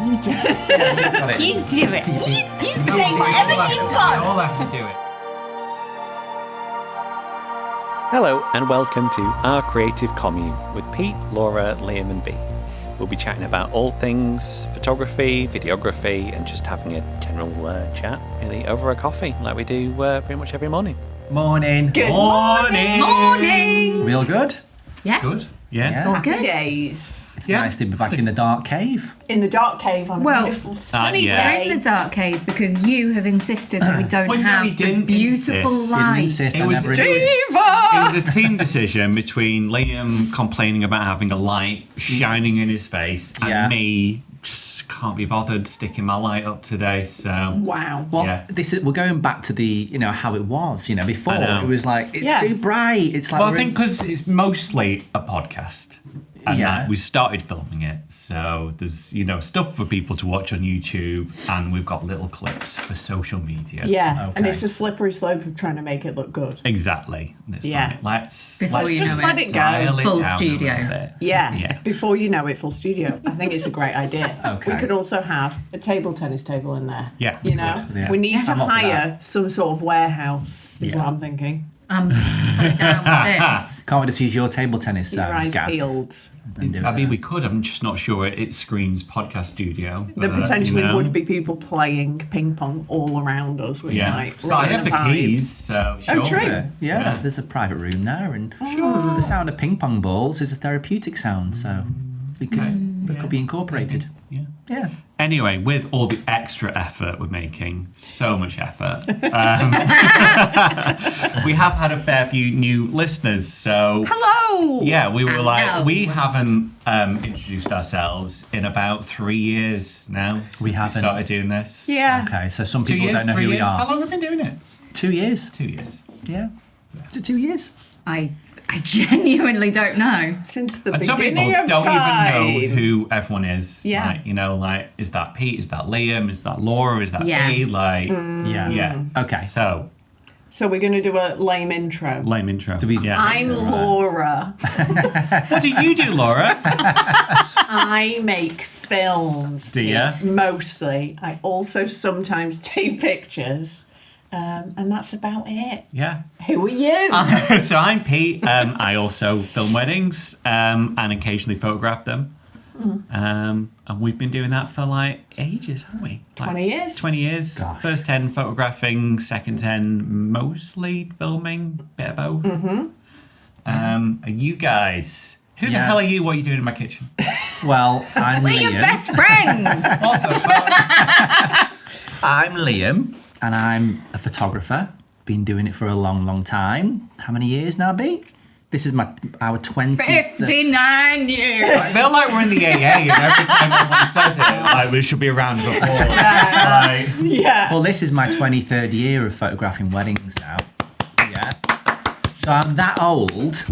You do it. You do it. You say whatever you want. We all have to do it. Hello and welcome to Our Creative Commune with Pete, Laura, Liam and Bea. We'll be chatting about all things photography, videography and just having a general chat really over a coffee like we do pretty much every morning. Morning. Good morning. Morning. We all good? Yeah. Good. Yeah. All Happy good. days. It's nice to be back in the dark cave. In the dark cave on a Well, beautiful sunny yeah. We're day. in the dark cave because you have insisted that we don't Well, no, have he the didn't beautiful insist. Didn't light. insist. It I was never it insist. was a team decision between Liam complaining about having a light shining in his face and Yeah. me just can't be bothered sticking my light up today. So Wow. Well, Yeah. we're going back to the, how it was. Before I know. it was like it's Yeah. too bright. It's like well, I we're think in- because it's mostly a podcast. And Yeah. like, we started filming it, so there's stuff for people to watch on YouTube, and we've got little clips for social media. Yeah, and Okay. it's a slippery slope of trying to make it look good. Exactly. And it's Yeah. like, let's Before you just know let it. it go. dial it Full down a studio. little bit. Yeah. Yeah. Before you know it, full studio. I think it's a great idea. Okay. We could also have a table tennis table in there. Yeah, You we know, could, yeah. we need to I'm up for hire some sort of warehouse. Is Yeah. what I'm thinking. I'm so down with this. Can't we just use your table tennis Your eyes gaff peeled. and do I it mean, there? we could. I'm just not sure it screams podcast studio. There but, potentially would be people playing ping pong all around us. Which Yeah. might So I ruin have the vibe. keys. So sure. Oh, true. Yeah, Yeah. there's a private room there, and the sound of ping pong balls is a therapeutic sound, so it could be incorporated. Yeah. Yeah. Anyway, with all the extra effort we're making, so much effort, we have had a fair few new listeners. So Hello. yeah, we were Hello. like, we haven't introduced ourselves in about 3 years now. Since we haven't. started doing this. Yeah. Okay, so some 2 people years, don't know 3 who we years. How are. long have we been doing it? 2 years. 2 years. Yeah. Is it 2 years? I genuinely don't know. Since the And some people beginning of don't time. even know who everyone is. Yeah. Like, is that Pete? Is that Liam? Is that Laura? Is that Yeah. Bea? Like, Yeah. yeah. Okay. So, So we're going to do a lame intro. lame intro. we- yeah. I'm Laura. What do you do, Laura? I make films. Do ya? Mostly. I also sometimes take pictures. And that's about it. Yeah. Who are you? So I'm Pete. I also film weddings and occasionally photograph them. And we've been doing that for like ages, haven't we? Like 20 years. 20 years. Gosh. First 10 photographing, second 10 mostly filming, bit of both. And you guys, who the Yeah. hell are you? What are you doing in my kitchen? Well, I'm We're Liam. your best friends. What the fuck? I'm Liam, and I'm a photographer. Been doing it for a long, long time. How many years now, Bea? This is our 20th. 59 years. I feel like we're in the AA and every time everyone says it, like, we should be a round of applause. Like, Yeah. Well, this is my 23rd year of photographing weddings now. Yeah. So I'm that old.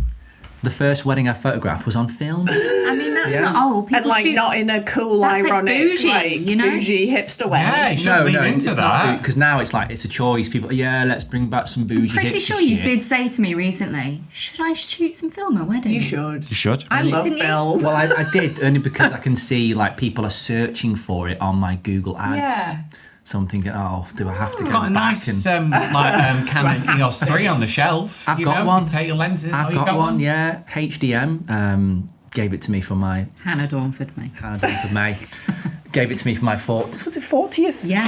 The first wedding I photographed was on film. I mean, that's Yeah. not old. People And like shoot- not in a cool, That's like ironic, bougie, you know? bougie hipster way. yeah, you should lean into it's that. not because now it's like it's a choice. People, let's bring back some bougie. Pretty hipster sure you shit. did say to me recently, should I shoot some film at weddings? You should. You should. I love Didn't you? film. Well, I did only because I can see like people are searching for it on my Google ads. Yeah. So I'm thinking, do I have to go Got a back nice and? Canon EOS 3 on the shelf. I've you got know, one. You can take your lenses. I've Oh, you got one, yeah. HDM gave it to me for my Hannah Dawnford, mate. Hannah for May. Gave it to me for my 40th? Yeah.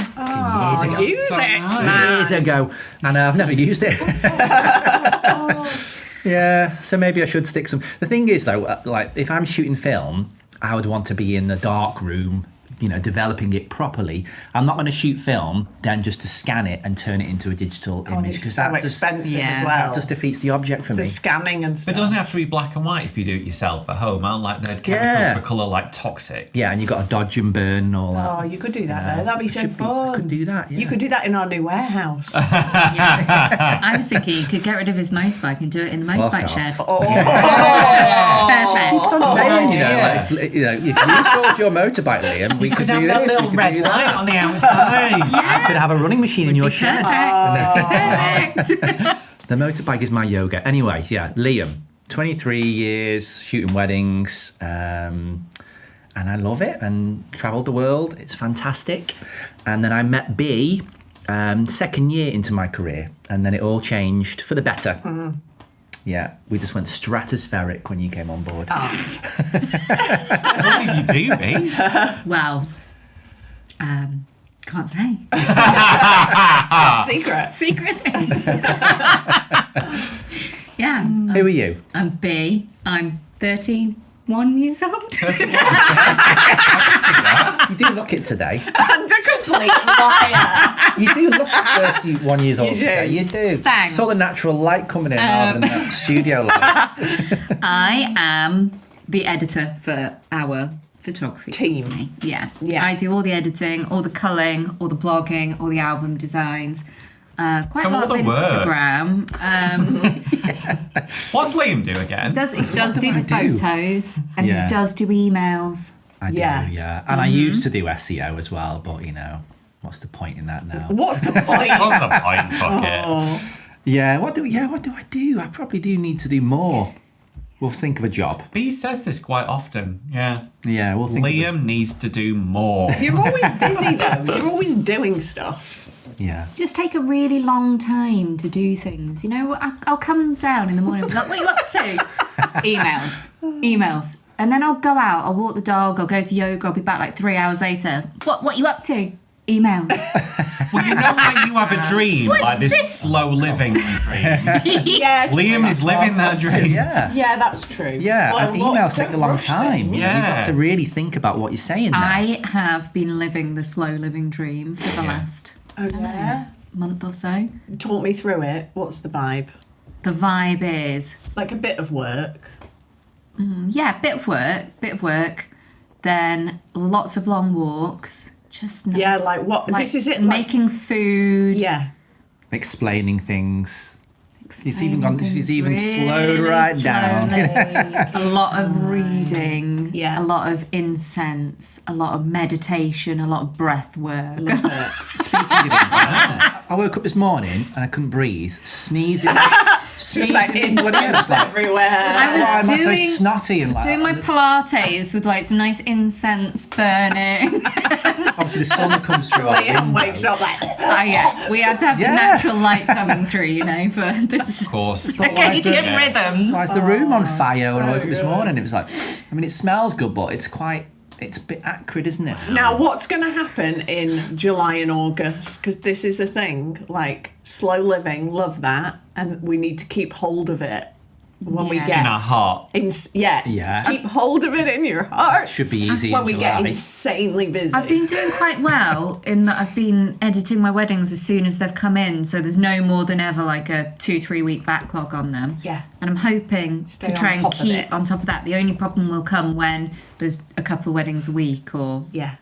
Years ago. Use So it. nice. Years ago, and I've never used it. Yeah, so maybe I should stick some. The thing is, though, like if I'm shooting film, I would want to be in the dark room, developing it properly. I'm not going to shoot film then just to scan it and turn it into a digital And image it's because so that just expensive Yeah. as well. that just defeats the object for the me. scanning and stuff. But it doesn't have to be black and white if you do it yourself at home. Aren't like the chemicals Yeah. for colour like toxic. Yeah, and you got to dodge and burn and all that. Oh, you could do that though. That'd be so Should be- fun. I could do that. Yeah. You could do that in our new warehouse. I was thinking you could get rid of his motorbike and do it in the Fuck motorbike off. shed. Oh, Perfect. I'm saying, yeah. if you sold your motorbike, Liam, we could do this. We could do that. on the outside. I could have a running machine in your shed. Perfect. The motorbike is my yoga. Anyway, yeah, Liam, 23 years shooting weddings. and I love it and travelled the world. It's fantastic. And then I met B second year into my career, and then it all changed for the better. Yeah, we just went stratospheric when you came on board. What did you do, B? Well, can't say. Top secret. Secret things. Yeah. Who are you? I'm B. I'm 31 years old. You do look it today. And a complete liar. You do look 31 years old You do. today. You do. Thanks. It's all the natural light coming in rather than that studio light. I am the editor for our photography Team. company. Yeah. Yeah. I do all the editing, all the culling, all the blogging, all the album designs. Quite So a lot all of the work. Instagram. What's Liam do again? He does do I the do? photos, and Yeah. he does do emails. I do, Yeah. yeah. And I used to do SEO as well, but what's the point in that now? What's the point? What's the point? Fuck it. Yeah, what do I do? I probably do need to do more. We'll think of a job. B says this quite often. Yeah. Yeah, we'll think. Liam needs to do more. You're always busy though. You're always doing stuff. Yeah. Just take a really long time to do things. I'll come down in the morning and be like, what are you up to? Emails. And then I'll go out, I'll walk the dog, I'll go to yoga, I'll be back like 3 hours later. What are you up to? Emails. Well, you know when you have a dream, like this slow living dream. Yeah. Liam is living that dream. Yeah. Yeah, that's true. Yeah, Slow and walk, emails take a don't long rush time. them. You've Yeah. got to really think about what you're saying now. I have been living the slow living dream for the last Oh yeah. month or so. Talk me through it. What's the vibe? The vibe is, Like a bit of work. yeah, bit of work, then lots of long walks. Just nice. Yeah, like what- this is it, like- making food. Yeah. Explaining things. He's even explaining gone. He's things even slowed really right down. slowly. A lot of reading, Yeah. a lot of incense, a lot of meditation, a lot of breath work. Love it. Speaking of incense, I woke up this morning and I couldn't breathe, sneezing. Just like What else? incense everywhere. I was Why am I so doing- snotty and like? Doing my Pilates with like some nice incense burning. Obviously, the sun comes through our Liam window. wakes up like, Yeah, we had to have Yeah. the natural light coming through, for this Of course. why is the- circadian rhythms. Why is the room on fire? When I so woke up this good. morning, it was like, I mean, it smells good, but it's a bit acrid, isn't it? now what's going to happen in July and August? Because this is the thing, like slow living, love that, and we need to keep hold of it when we Yeah. get In our heart. Yeah. Keep hold of it in your heart. Should be easy when in we get July. insanely busy. I've been doing quite well in that I've been editing my weddings as soon as they've come in, so there's no more than ever like a 2-3 week backlog on them. Yeah. And I'm hoping Stay to try on and top of keep it. on top of that. The only problem will come when there's a couple of weddings a week or Yeah.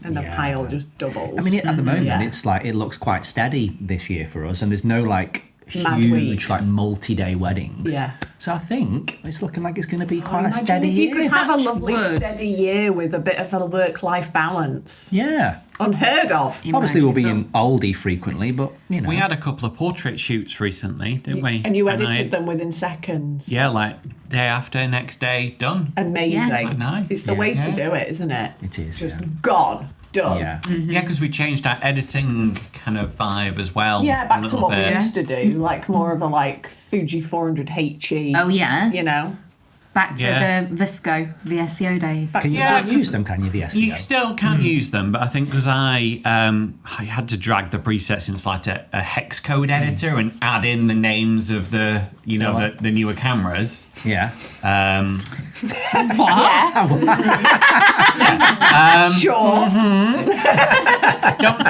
And the Yeah. pile just doubles. I mean, at the moment, Yeah. it's like it looks quite steady this year for us, and there's no like Mad huge weeks. like multi-day weddings. Yeah. So I think it's looking like it's going to be quite a Imagine steady if you year. could have a Touch lovely wood. steady year with a bit of a work-life balance. Yeah. Unheard of. Obviously, we'll be in oldie frequently, but We had a couple of portrait shoots recently, didn't we? And you I- edited them within seconds. Yeah, like day after, next day, done. Amazing. Yeah. Nice. It's the Yeah. way to Yeah. do it, isn't it? It is, Just yeah. gone. Done. Yeah. Yeah, because we changed our editing kind of vibe as well. Yeah, a back to little what we bit. used to do, like more of a like Fuji 400HE. Oh yeah. You know, Back to Yeah. the Visco, the SEO days. Back Can you Yeah, still use them? Can you, the SEO? You still can use them, but I think because I had to drag the presets into like a hex code editor and add in the names of the the newer cameras. Yeah. sure.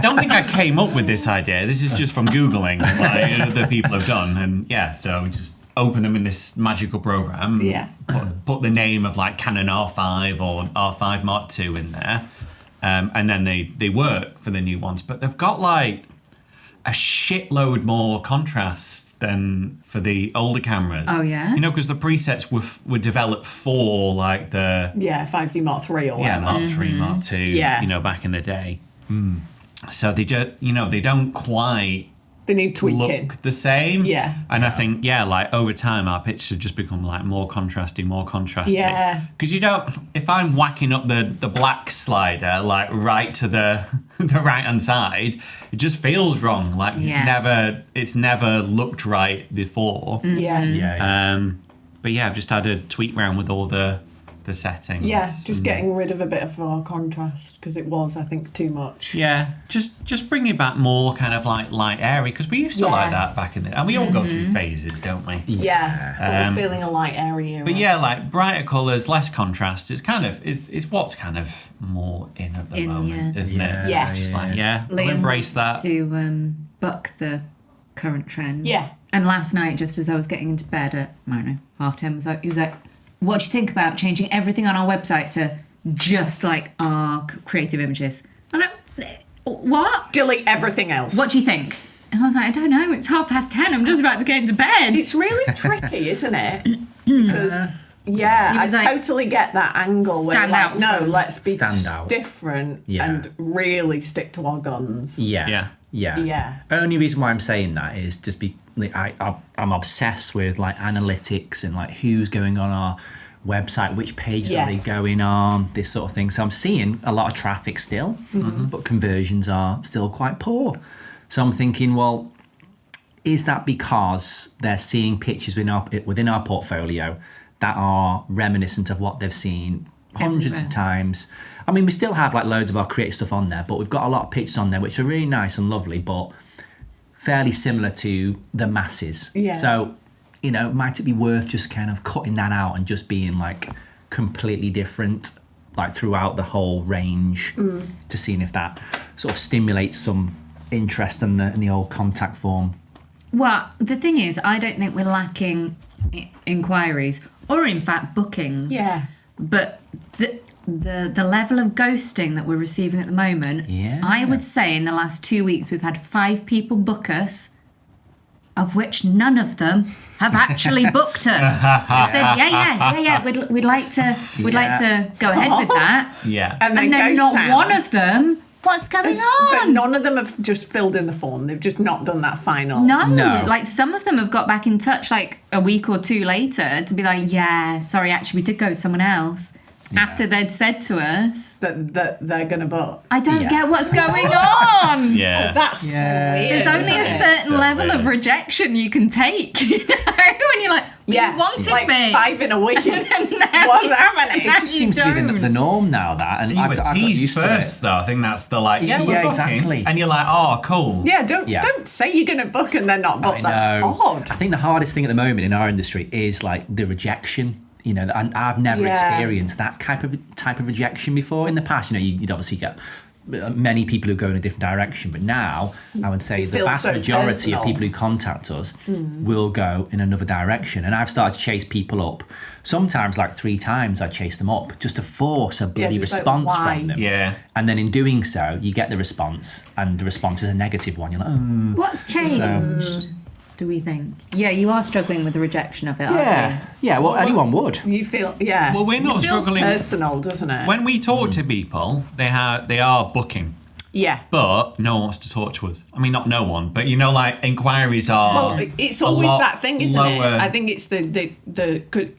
Don't think I came up with this idea. This is just from googling like other people have done, and yeah, so just open them in this magical program. Yeah. Put the name of like Canon R5 or R5 Mark II in there, and then they work for the new ones. But they've got like a shitload more contrast than for the older cameras. Oh, yeah? You know, because the presets were developed for like the 5D Mark III or whatever. Mark III, Mark II. Yeah. Back in the day. So they just they don't quite They need tweaking. look the same. Yeah. And I think, like over time, our pictures have just become like more contrasty. Yeah. Because you don't, if I'm whacking up the black slider, like right to the right hand side, it just feels wrong. Like it's never looked right before. Yeah. But yeah, I've just had a tweak round with all the settings. Yeah, just getting rid of a bit of our contrast because it was, I think, too much. Yeah, just bringing back more kind of like light airy because we used to like that back in the, and we all go through phases, don't we? Yeah, but we're feeling a light airy era. But yeah, like brighter colours, less contrast. It's kind of it's what's kind of more in at the moment, isn't it? Yeah. It's just like Liam I'll embrace that. to buck the current trend. Yeah. And last night, just as I was getting into bed at, I don't know, 10:30, he was like, what do you think about changing everything on our website to just like our creative images? I was like, what? Delete everything else. What do you think? And I was like, I don't know. It's 10:30. I'm just about to get into bed. It's really tricky, isn't it? Because I was like, totally get that angle. Where stand you're out like, no, from- let's be Stand out. different and really stick to our guns. Yeah. Only reason why I'm saying that is just I'm obsessed with like analytics and like who's going on our website, which pages are they going on, this sort of thing. So I'm seeing a lot of traffic still, but conversions are still quite poor. So I'm thinking, well, is that because they're seeing pictures within our portfolio that are reminiscent of what they've seen hundreds of times? I mean, we still have like loads of our creative stuff on there, but we've got a lot of pictures on there which are really nice and lovely, but fairly similar to the masses. Yeah. So, might it be worth just kind of cutting that out and just being like completely different, like throughout the whole range, to seeing if that sort of stimulates some interest in the old contact form? Well, the thing is, I don't think we're lacking inquiries or, in fact, bookings. Yeah. But the level of ghosting that we're receiving at the moment, I would say in the last 2 weeks we've had 5 people book us, of which none of them have actually booked us. They said, we'd like to go ahead with that. Yeah. And And then ghost not town. one of them. What's going on? So none of them have just filled in the form. They've just not done that final. No, like some of them have got back in touch like a week or two later to be like, yeah, sorry, actually we did go with someone else. After they'd said to us that they're going to book. I don't get what's going on. Yeah. Oh, that's so weird. There's only a certain So level of weird. rejection you can take, you know, when you're like, you wanted like me. 5 in a week. Now What's happening? now It just you seems to be don't. the norm now, that. And You I've were got teased used first, to though. I think that's the like, we're Yeah, booking. exactly. And you're like, oh, cool. Yeah, don't say you're going to book and then not book. I That's know. odd. I think the hardest thing at the moment in our industry is like the rejection. And I've never Yeah. experienced that type of rejection before. In the past, you'd obviously get many people who go in a different direction, but now I would say the feels vast so majority personal. of people who contact us will go in another direction. And I've started to chase people up. Sometimes like 3 times I chase them up just to force a bloody just like, response why? from them. Yeah. And then in doing so, you get the response, and the response is a negative one. You're like, oh. What's changed, do we think? Yeah, you are struggling with the rejection of it, aren't you? Yeah, well, anyone would. You feel, yeah. Well, we're not it feels struggling- personal, doesn't it? When we talk to people, they are booking. yeah. But no one wants to talk to us. I mean, not no one, but like inquiries are. Well, it's always lot that thing, isn't lower. it? I think it's the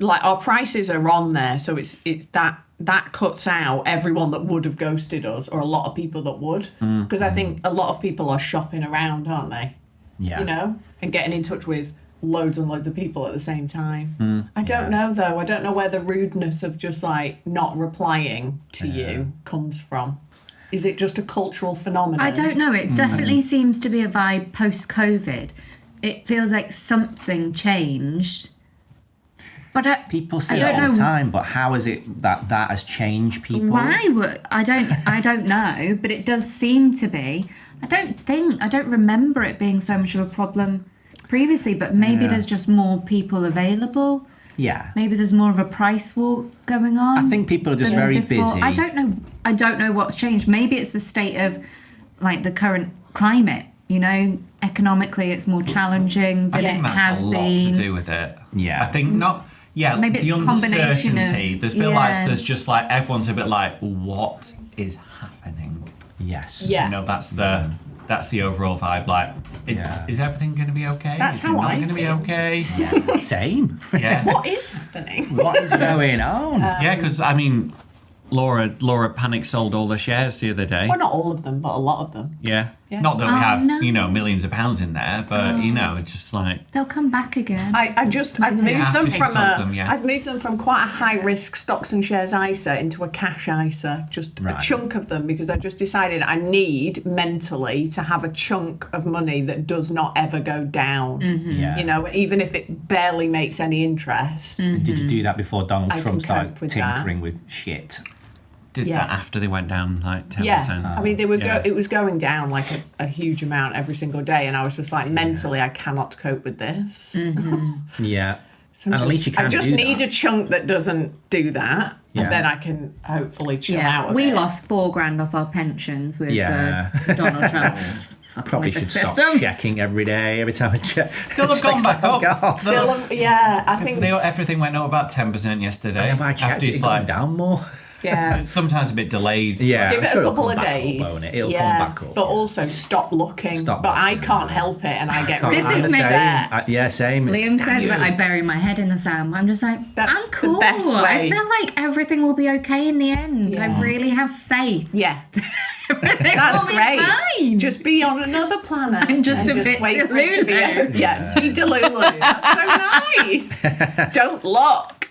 like our prices are on there, so it's that cuts out everyone that would have ghosted us, or a lot of people that would, because I think a lot of people are shopping around, aren't they? Yeah. And getting in touch with loads and loads of people at the same time. I don't know though. I don't know where the rudeness of just like not replying to you comes from. Is it just a cultural phenomenon? I don't know. It definitely seems to be a vibe post-COVID. It feels like something changed. But People say I that don't all the know time, but how is it that has changed people? why. I don't know. But it does seem to be. I don't remember it being so much of a problem previously. But maybe there's just more people available. Yeah. Maybe there's more of a price war going on. I think people are just than very before. busy. I don't know what's changed. Maybe it's the state of like the current climate. Economically it's more challenging than I it think that's has a lot been. to do with it. Yeah. I think not. Yeah, Maybe it's the a combination uncertainty. of- There's feel like yeah. there's just like everyone's a bit like, what is happening? Yes. Yeah. That's the overall vibe. Like, Is everything going to be okay? That's is it how not I going to be feel. okay? Same. Yeah. What is happening? What is going on? Yeah, because I mean, Laura panic sold all the shares the other day. Well, not all of them, but a lot of them. Yeah. Yeah. Not that we Oh, have, no. millions of pounds in there, but it's just like They'll come back again. I've moved have them to from consult them, yeah. I've moved them from quite a high risk stocks and shares ISA into a cash ISA, just Right. a chunk of them, because I just decided I need mentally to have a chunk of money that does not ever go down. Yeah. Even if it barely makes any interest. Did you do that before Donald I Trump can started cope with that. tinkering with shit? did Yeah. that after they went down like 10%. Yeah, I mean, they were Yeah. it was going down like a huge amount every single day, and I was just like, mentally, I cannot cope with this. Yeah. So And at least you I can just do need that. a chunk that doesn't do that, Yeah. and then I can hopefully chill Yeah, out. A we bit. lost $4,000 off our pensions with Yeah. Donald Trump. Probably with the should stop system. checking every day, every time I check. They'll have gone back Oh, up. God. Still, yeah, I think Everything went up about 10% yesterday. Yeah, but I checked after it, it's it's gone like down more. yeah. sometimes a bit delayed. Yeah, Give I'm it sure a it'll couple come of back up, days. won't it? It'll come back up. But also stop looking. Stop but I looking, can't yeah. help it, and I get Can't really This is remember me. upset. saying- yeah, same. It's- Liam says damn that you. I bury my head in the sand. I'm just like, That's I'm the cool. best I way. feel like everything will be okay in the end. Yeah. I really have faith. Yeah, Everything that's will be great. fine. Just be on another planet. I'm just and a bit wait for it to be delulu. over. Yeah, be delulu. That's so nice. Don't look.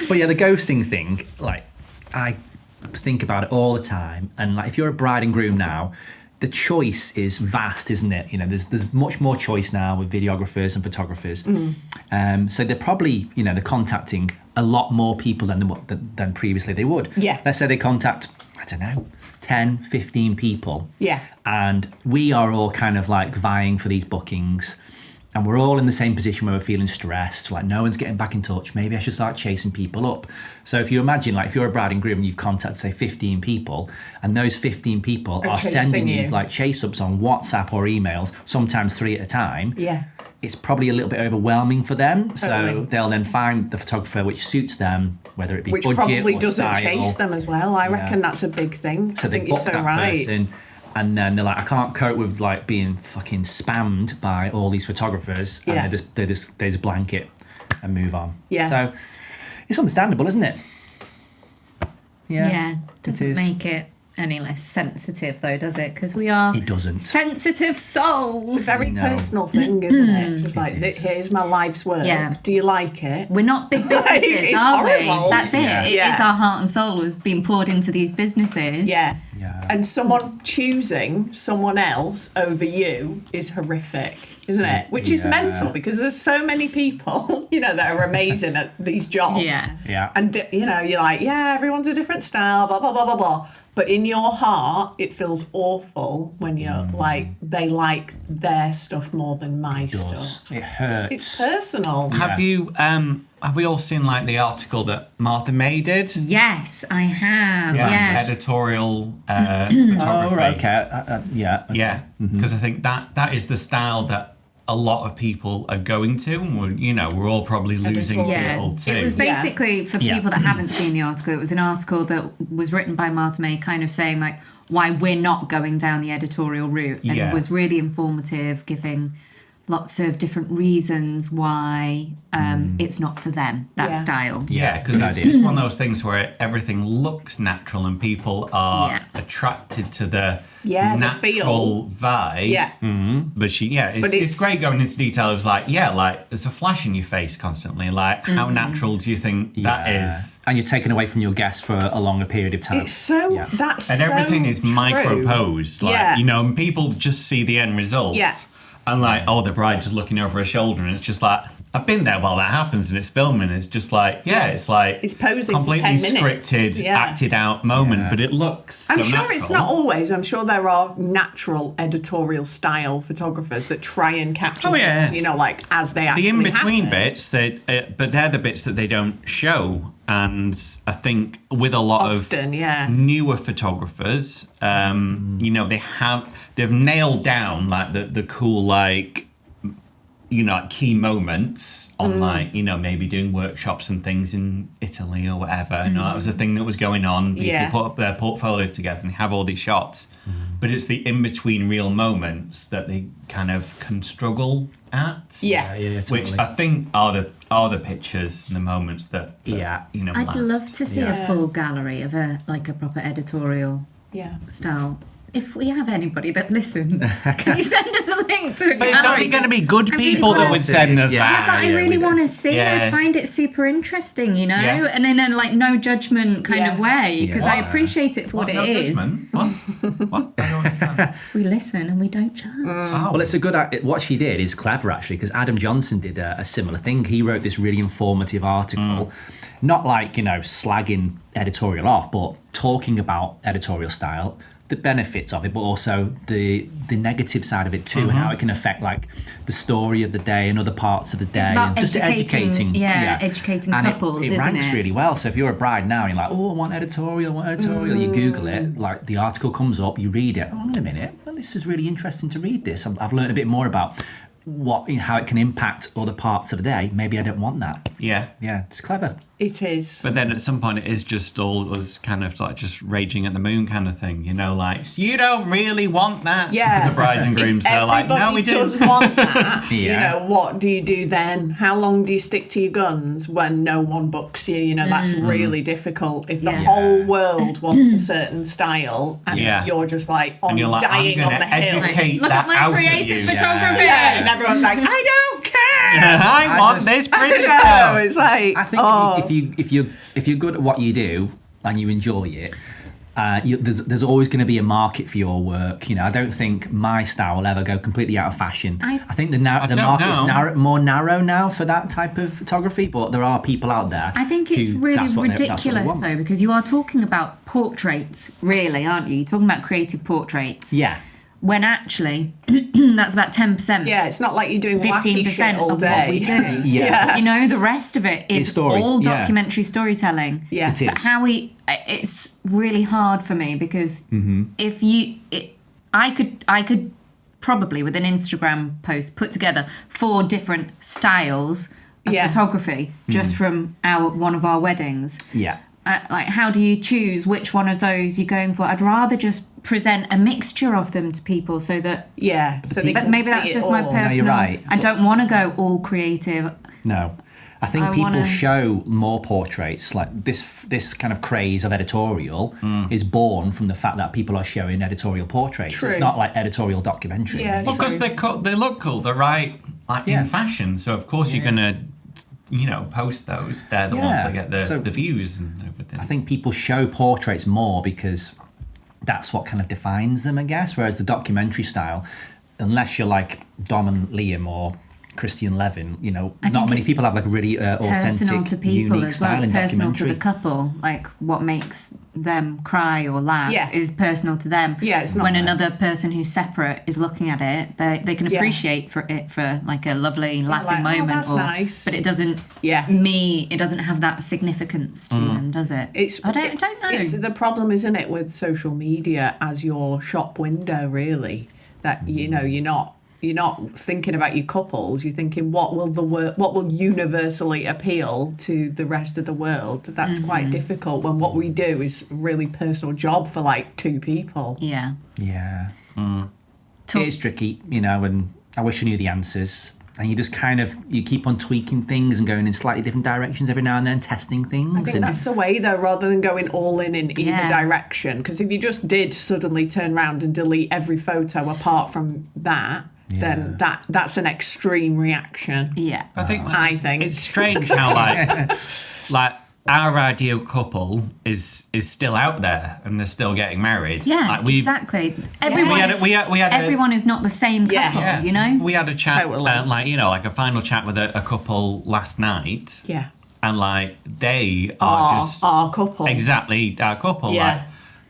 But yeah, the ghosting thing, like, I think about it all the time. And like, if you're a bride and groom now, the choice is vast, isn't it? You know, there's much more choice now with videographers and photographers. So they're probably, they're contacting a lot more people than previously they would. Yeah. Let's say they contact, I don't know, 10, 15 people. Yeah. And we are all kind of like vying for these bookings. And we're all in the same position where we're feeling stressed. Like, no one's getting back in touch. Maybe I should start chasing people up. So if you imagine, like, if you're a bride and groom and you've contacted, say, 15 people, and those 15 people are chasing sending you, you. like, chase-ups on WhatsApp or emails, sometimes 3 at a time, Yeah. it's probably a little bit overwhelming for them. So Totally. they'll then find the photographer which suits them, whether it be Which budget probably or doesn't style. chase them as well. I reckon that's a big thing. So I they think you're book so that right. person, and then they're like, I can't cope with like being fucking spammed by all these photographers, Yeah. and they just blanket and move on. Yeah. So it's understandable, isn't it? Yeah, it doesn't is. make it any less sensitive though, does it? Because we are It doesn't. sensitive It's a souls. very No. personal thing, isn't it? Just like, is. here's my life's work. Yeah. Do you like it? We're not big businesses, It's are horrible. we? That's it. Yeah. It Yeah. is our heart and soul has been poured into these businesses. Yeah. Yeah. And someone choosing someone else over you is horrific, isn't it? Which is Yeah. mental, because there's so many people, that are amazing at these jobs. Yeah. Yeah. And, you're like, yeah, everyone's a different style, blah, blah, blah, blah, blah. But in your heart, it feels awful when you're like, they like their stuff more than my It does. stuff. It hurts. It's personal. Have we all seen like the article that Martha May did? Yes, I have. Yes. Editorial Oh, photography. right, okay. Yeah. Okay. Yeah, because I think that is the style that a lot of people are going to, and we're all probably losing Editorial. people too. It was basically, for Yeah. people that haven't seen the article, it was an article that was written by Martha May kind of saying like why we're not going down the editorial route, and Yeah. it was really informative, giving lots of different reasons why it's not for them, that Yeah. style. Yeah, because it's one of those things where everything looks natural and people are Yeah. attracted to the the natural vibe. Yeah. But it's it's- great going into detail. It was like, there's a flash in your face constantly. Like, how natural do you think that Yeah. is? And you're taken away from your guest for a longer period of time. It's so, Yeah. that's And so everything is true. micro-posed. Like, Yeah. and people just see the end result. Yeah. And like, the bride just looking over her shoulder, and it's just like, I've been there while that happens, and it's filming. It's just like, it's like It's posing for completely 10 minutes. scripted, Yeah. acted out moment, Yeah. but it looks. I'm so sure natural. it's not always. I'm sure there are natural editorial style photographers that try and capture Oh, yeah. things, like as they actually The in-between happen. bits, but they're the bits that they don't show. And I think with a lot Often, of yeah. newer photographers, they've nailed down like the cool like key moments on maybe doing workshops and things in Italy or whatever. That was a thing that was going on. People Yeah. put up their portfolio together and have all these shots. But but it's the in-between real moments that they kind of can struggle at. Yeah. Totally. Which I think are the pictures and the moments that you know, I'd last. love to see a full gallery of a proper editorial Yeah. style. If we have anybody that listens, can you send us a link to a But it's gallery? only going to be good I really people that wanna- would send us Yeah. that. But I really want to see it. Yeah. I find it super interesting, you know, Yeah. and in a like no judgment kind of Yeah. way, because I Yeah. appreciate it for what no it is. judgment? What? What? I don't understand. We listen and we don't judge. Oh. Well, it's a good. What she did is clever, actually, because Adam Johnson did a similar thing. He wrote this really informative article, not like, you know, slagging editorial off, but talking about editorial style, the benefits of it, but also the negative side of it too, and how it can affect like the story of the day and other parts of the day, about and just educating And couples, it isn't ranks it? really well. So if you're a bride now, you're like, oh, I want editorial. You Google it, like the article comes up, you read it. Oh, wait a minute, well, this is really interesting to read this. I've learned a bit more about how it can impact other parts of the day. Maybe I don't want that. Yeah. Yeah, it's clever. It is. But then at some point it is just all us kind of like just raging at the moon kind of thing, you know, like, you don't really want that. Yeah. To the brides and grooms, they're like, no, we do. does want that. Yeah. You know, what do you do then? How long do you stick to your guns when no one books you? You know, that's really difficult. If the Yeah. whole world wants a certain style and Yeah. you're just like And you're like, I'm dying going on the to hill. educate Look that at my out at creative you. photography. Yeah, and everyone's like, I don't care. I want just- this pretty No, stuff. it's like, I think if you're good at what you do and you enjoy it, there's always going to be a market for your work. You know, I don't think my style will ever go completely out of fashion. I think the don't market's know. more narrow now for that type of photography, but there are people out there. I think it's who really that's what they ridiculous want. though, because you are talking about portraits, really, aren't you? You're talking about creative portraits. Yeah. When actually, that's about 10%. yeah, it's not like you're doing 15% wacky shit all of day. what we do. Yeah. You know, the rest of it is story, all yeah. documentary storytelling. Yeah. It So is. it's really hard for me because if I could probably with an Instagram post put together 4 different styles of Yeah. photography just from one of our weddings. Yeah. Like, how do you choose which one of those you're going for? I'd rather just present a mixture of them to people so that. Yeah, so they But can maybe see that's it just my all. personal. you're right. I don't want to go all creative. No. I think I people wanna- show more portraits. Like this kind of craze of editorial is born from the fact that people are showing editorial portraits. True. It's not like editorial documentary. Yeah, Well, because they look cool, they're right, like Yeah. in fashion. So of course you're gonna, you know, post those. They're the ones Yeah. that get So- the views and everything. I think people show portraits more because that's what kind of defines them, I guess. Whereas the documentary style, unless you're like Dom and Liam or Christian Levin, you know, I not think many it's people have like a really Personal authentic, to people unique as well. style in It's personal to documentary. the couple. Like, what makes them cry or laugh Yeah. is personal to them. Yeah, it's not when that. another person who's separate is looking at it, they can Yeah. appreciate it for like a lovely laughing like, oh, moment. that's nice. But it doesn't. Yeah. It doesn't have that significance to them, does it? I don't know. It's the problem, isn't it, with social media as your shop window, really? That, you know, you're not thinking about your couples. You're thinking what will universally appeal to the rest of the world. That's quite difficult when what we do is a really personal job for like 2 people. Yeah. Yeah. Talk- It is tricky, you know, and I wish I knew the answers. And you just kind of, you keep on tweaking things and going in slightly different directions every now and then, testing things. I think and that's the way, though, rather than going all in either Yeah. direction. Because if you just did suddenly turn around and delete every photo apart from that, then that's an extreme reaction. Yeah. I think it's strange how like our ideal couple is still out there and they're still getting married. Yeah, Like, we've- exactly. Everyone, We had a- everyone is not the same couple, Yeah, you know? we had a chat, Totally. like a final chat with a couple last night, Yeah. and like they are just Our couple. exactly our couple, Yeah. like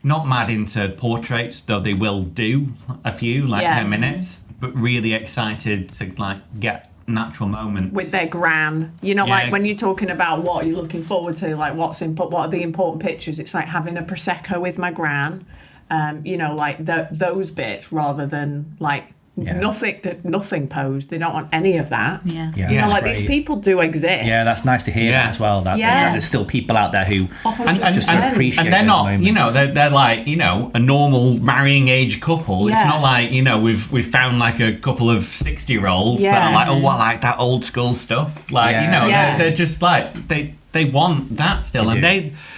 not mad into portraits, though they will do a few, like Yeah. 10 minutes, but really excited to like get natural moments With their gran, you know, Yeah. like when you're talking about what you're looking forward to, like what are the important pictures? It's like having a prosecco with my gran, you know, like those bits rather than like nothing posed. They don't want any of that. Yeah. Yeah, You know, that's like these great. people do exist. Yeah, that's nice to hear that as well. That there's still people out there who just appreciate and they're those not, moments. you know, they're like, you know, a normal marrying age couple. It's Yeah. not like, you know, we've found like a couple of 60-year-olds that Yeah. are like, oh, I like that old school stuff. Like, you know, Yeah. they're just like they want that still, and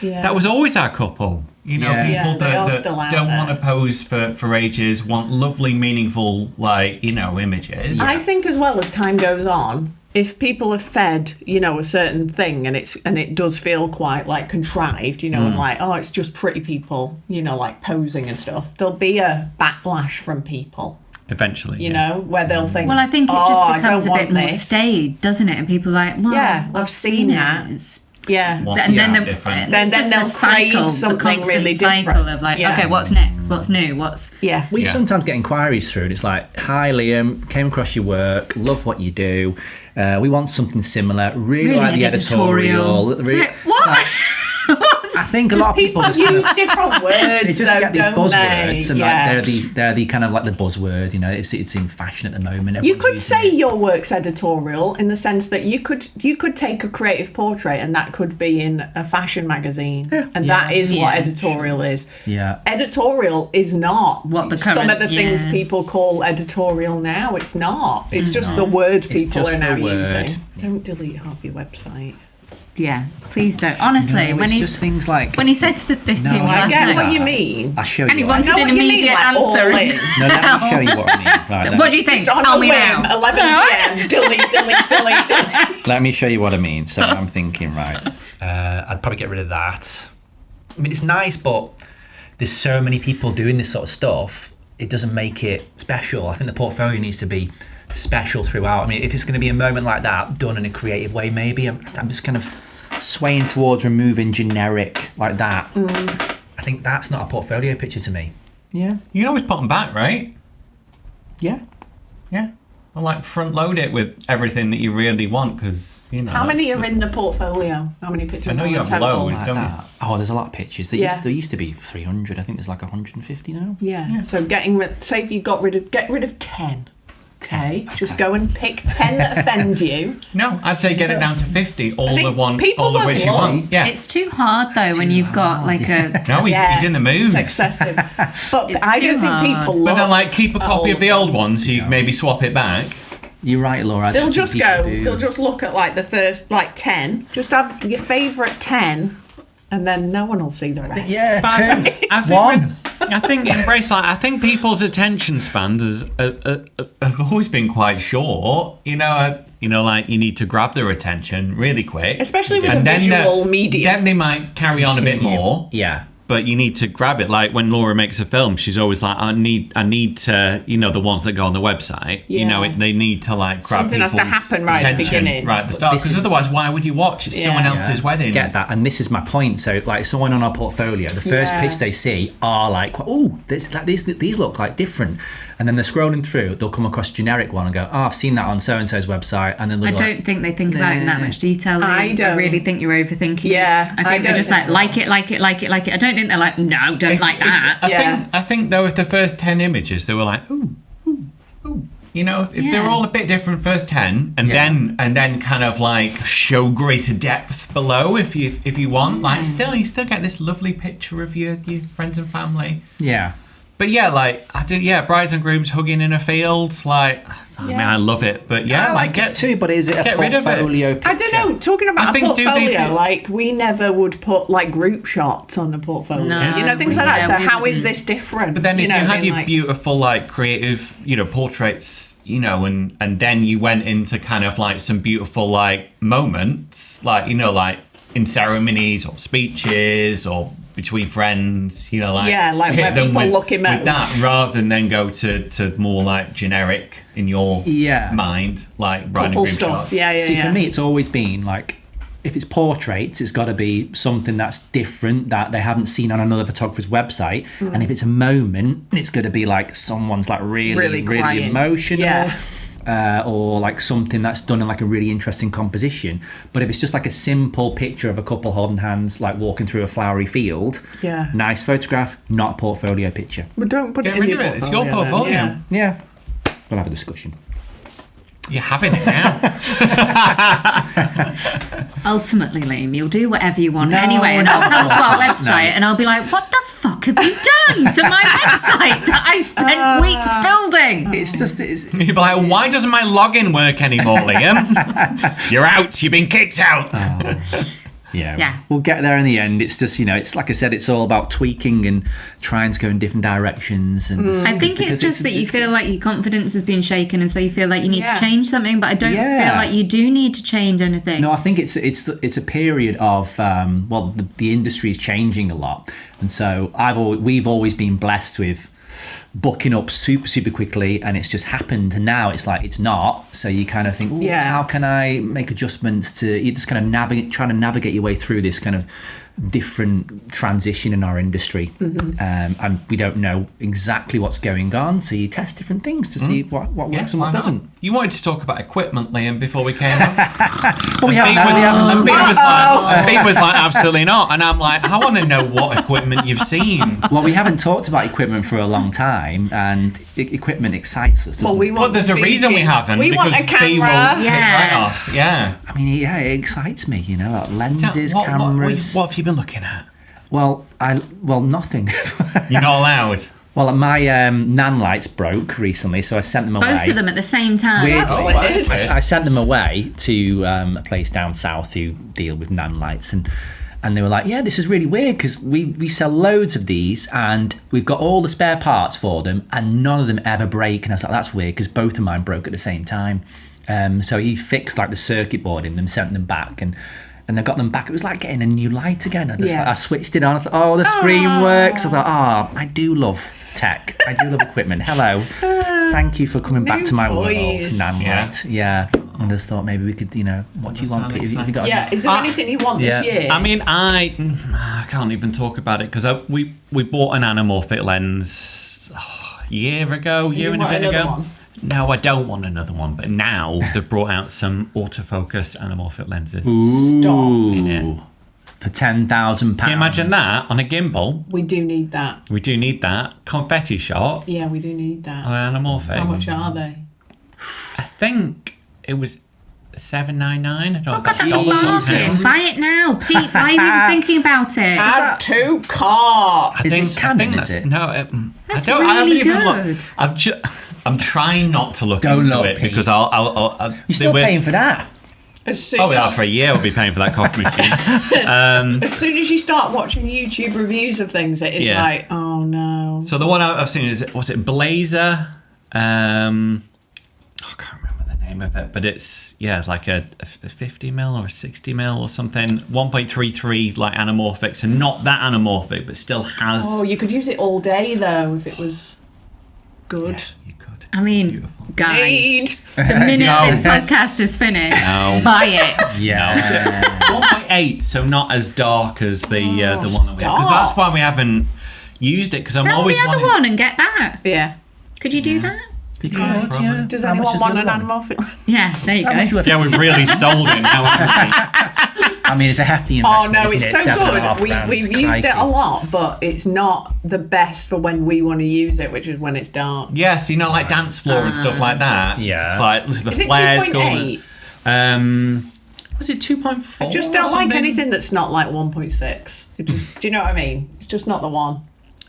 that was always our couple. You know, Yeah. people Yeah, they are that still out don't there. want to pose for ages, want lovely, meaningful, like, you know, images. I think as well as time goes on, if people are fed, you know, a certain thing and it does feel quite like contrived, you know, and like, oh, it's just pretty people, you know, like posing and stuff, there'll be a backlash from people, Eventually, you know, where they'll think, Well, I think it oh, just I becomes a don't bit want more this. staid, doesn't it? And people are like, well, Yeah, I've seen that. it. It's, Yeah. Once and then again, the, different. Then it's just they'll the cycle, crave something the constant really cycle different. of like, Yeah. okay, what's next? What's new? What's Yeah. We Yeah. sometimes get inquiries through, and it's like, "Hi, Liam, came across your work, love what you do. We want something similar. Really like the editorial. It's like, what? like- I think a lot of people People just kind use of, different words. they just though, get these don't buzzwords, they? and Yeah. like they're the kind of like the buzzword. You know, it's in fashion at the moment. You Everyone's could using say it. your work's editorial in the sense that you could take a creative portrait and that could be in a fashion magazine, and that is what Yeah, editorial is. Yeah. Editorial is not What the some current- of the things yeah. people call editorial now. It's not. It's just the word people just are now the word. using. Don't delete half your website. yeah, please don't. Honestly, No, when it's he just things like. when he said this to No, me I I last get night, what you mean. I'll show and he you. wanted know an what you mean, immediate like, all answer. in. No, let me show you what I mean. Right, So let what me- do you think? Just on Tell a me whim, now. 11 p.m. delete. Let me show you what I mean. So I'm thinking, right, I'd probably get rid of that. I mean, it's nice, but there's so many people doing this sort of stuff, it doesn't make it special. I think the portfolio needs to be special throughout. I mean, if it's going to be a moment like that, done in a creative way, maybe, I'm just kind of swaying towards removing generic like that. I think that's not a portfolio picture to me. Yeah. You can always put them back, right? Yeah. Yeah. Or like front load it with everything that you really want, because, you know. How many that's are in the portfolio? How many pictures? I know are you in have total? loads. Like Don't that. Oh, there's a lot of pictures. Yeah. There used to be 300. I think there's like 150 now. Yeah. So say if you get rid of 10. Okay. Just go and pick 10 that offend you. No, I'd say get it down to 50. All think the one, people all of which you would want. Yeah. It's too hard though when you've got like a. No, he's in the mood. It's excessive. But It's I too don't think hard. people But look. then, like, keep a copy of the old one, so you maybe swap it back. You're right, Laura. I They'll don't think just people go. do. They'll just look at like the first 10. Just have your favourite 10, and then no one will see the rest. Yeah, But two. I think, One. I think embrace like I think people's attention spans have always been quite short. You know, like you need to grab their attention really quick, Especially with and a then visual medium. Then they might carry on a bit more. Yeah. But you need to grab it. Like when Laura makes a film, she's always like, I need to, you know, the ones that go on the website. You know, Yeah. they need to like grab Something has to people's happen right at the attention beginning. right at the start. This Because is- otherwise, why would you watch? It's someone Yeah. else's wedding. Get that, and this is my point. So, like, someone on our portfolio, the first Yeah. pitch they see are like, "Oh, these look like different," and then they're scrolling through. They'll come across a generic one and go, "Oh, I've seen that on so and so's website," and then they'll I go, don't think they think about it in that much detail. I don't. really think you're overthinking it. Yeah, I I think they're don't just think like it. I don't think they're like, no, don't like that. I think though, if the first 10 images, they were like, ooh, ooh, ooh. You know, if Yeah. they're all a bit different first 10, and then kind of like show greater depth below, if you want, like you still get this lovely picture of your friends and family. "Yeah." But yeah, like brides and grooms hugging in a field, like I mean, I love it. But yeah, I like get it too, but is it a get rid of it. portfolio picture? I don't know. Talking I about a think do they portfolio, do- like we never would put like group shots on a portfolio. No, you know, things we- like that. yeah, So we how is wouldn't. this different? But then if you had being your like- beautiful, like, creative, portraits, and then you went into kind of, like, some beautiful, like, moments, like, like in ceremonies or speeches or between friends, like... Yeah, like hit where them people with, look emote. with that, rather than then go to more, like, generic in your mind, like, bride and couple groom stuff. shots. Yeah. See, for me, it's always been like, if it's portraits, it's got to be something that's different that they haven't seen on another photographer's website. And if it's a moment, it's going to be like someone's like really crying. emotional. Yeah. Or like something that's done in like a really interesting composition. But if it's just like a simple picture of a couple holding hands, like walking through a flowery field, Yeah. nice photograph, not a portfolio picture. But don't put Get it in rid your of it. portfolio. It's your portfolio. then, Yeah. We'll have a discussion. You're having it now. Ultimately, Liam, you'll do whatever you want No, anyway, and no, I'll come to our no. website and I'll be like, what the fuck have you done to my website that I spent weeks building? It's just You'd be like, why doesn't my login work anymore, Liam? You're out. You've been kicked out. Yeah. We'll get there in the end. It's just, it's like I said, it's all about tweaking and trying to go in different directions. And I think it's because just that you feel like your confidence has been shaken, and so you feel like you need to change something. But I don't Yeah. feel like you do need to change anything. No, I think it's a period of the industry is changing a lot, and so we've always been blessed with booking up super quickly, and it's just happened. And now it's like it's not. So you kind of think, ooh, how can I make adjustments to? You just kind of trying to navigate your way through this kind of different transition in our industry, and we don't know exactly what's going on. So you test different things to see what works and what doesn't. You wanted to talk about equipment, Liam, before we came on. Well, we haven't. And Pete was like, absolutely not. And I'm like, I want to know what equipment you've seen. Well, we haven't talked about equipment for a long time, and equipment excites us. Doesn't it? But there's a reason we haven't. We want a because Pete will camera. pick right off. Yeah. I mean, it excites me. Like lenses, cameras. What have you been looking at? Well, nothing. You're not allowed. Well, my nan lights broke recently, so I sent them away. Both of them at the same time. Weirdly, I sent them away to a place down south who deal with nan lights, and they were like, yeah, this is really weird because we sell loads of these and we've got all the spare parts for them and none of them ever break. And I was like, that's weird because both of mine broke at the same time. So he fixed like the circuit board in them, sent them back, and I got them back. It was like getting a new light again. I switched it on. I thought, oh, the screen works. I thought, I do love tech. I do love equipment. Hello. Thank you for coming back to my world, nan light. Yeah. I just thought maybe we could, what do you want, Pete? Have you got is there anything you want this year? I mean, I can't even talk about it because we bought an anamorphic lens a year and a bit ago. One? No, I don't want another one. But now they've brought out some autofocus anamorphic lenses. Stop. In it. For £10,000. Can you imagine that on a gimbal? We do need that. We do need that. Confetti shot Yeah, we do need that. on an anamorphic. How much are they? I think it was $7.99. I don't know Oh if God, that's that's a dollars or bargain. pounds. Buy it now, Pete. Why are you even thinking about it? Add to cart. I think Canon, that's is it? No, That's I haven't really even good. looked. I'm trying not to look Don't into look, it Pete. because I'll You're still paying for that. As soon Oh as, yeah, for a year I'll be paying for that coffee machine. as soon as you start watching YouTube reviews of things, it is Yeah. like, oh no. So the one I've seen was it Blazer? I can't remember the name of it, but it's like a 50mm or a 60mm or something. 1.33 like anamorphic, so not that anamorphic, but still has. Oh, you could use it all day though if it was good. Yeah, you could. I mean, Beautiful. guys, Need. the minute No. this podcast is finished, No. buy it. Yeah. 1.8, so not as dark as the one that we have. Because stop. that's why we haven't used it. Because I'm Sell always the other wanting. one and get that. Yeah. Could you do that? You could, probably. Does How much anyone is want the an other one? anamorphic? Yeah, there you How much go. worth- Yeah, we've really sold it now, haven't we? I mean, it's a hefty Oh investment. no, isn't it's it? so good. £7,500. We've used it Crikey. a lot, but it's not the best for when we want to use it, which is when it's dark. Yes, like dance floor and stuff like that. Yeah. It's like the Is it flares 2.8? going. Was it 2.4? I just don't like anything that's not like 1.6. Do you know what I mean? It's just not the one.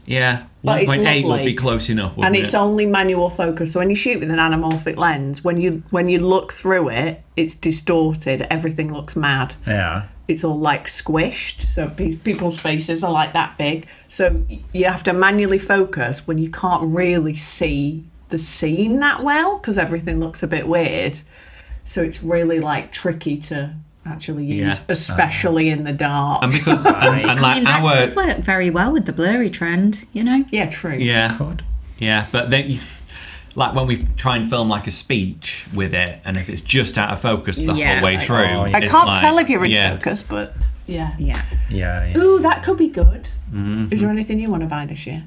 Yeah, But it's 1.8 would lovely. be close enough, wouldn't And it? it's only manual focus. So when you shoot with an anamorphic lens, when you look through it, it's distorted. Everything looks mad. Yeah. It's all like squished. So people's faces are like that big. So you have to manually focus when you can't really see the scene that well because everything looks a bit weird. So it's really like tricky to actually use, Yeah. especially in the dark. And because and like That our could work very well with the blurry trend, Yeah, true. yeah, but then like when we try and film like a speech with it, and if it's just out of focus the Yeah. whole way through, Oh, yeah. I it's can't like- tell if you're in yeah. focus, but yeah. Yeah. Yeah. Ooh, that could be good. Mm-hmm. Is there anything you want to buy this year?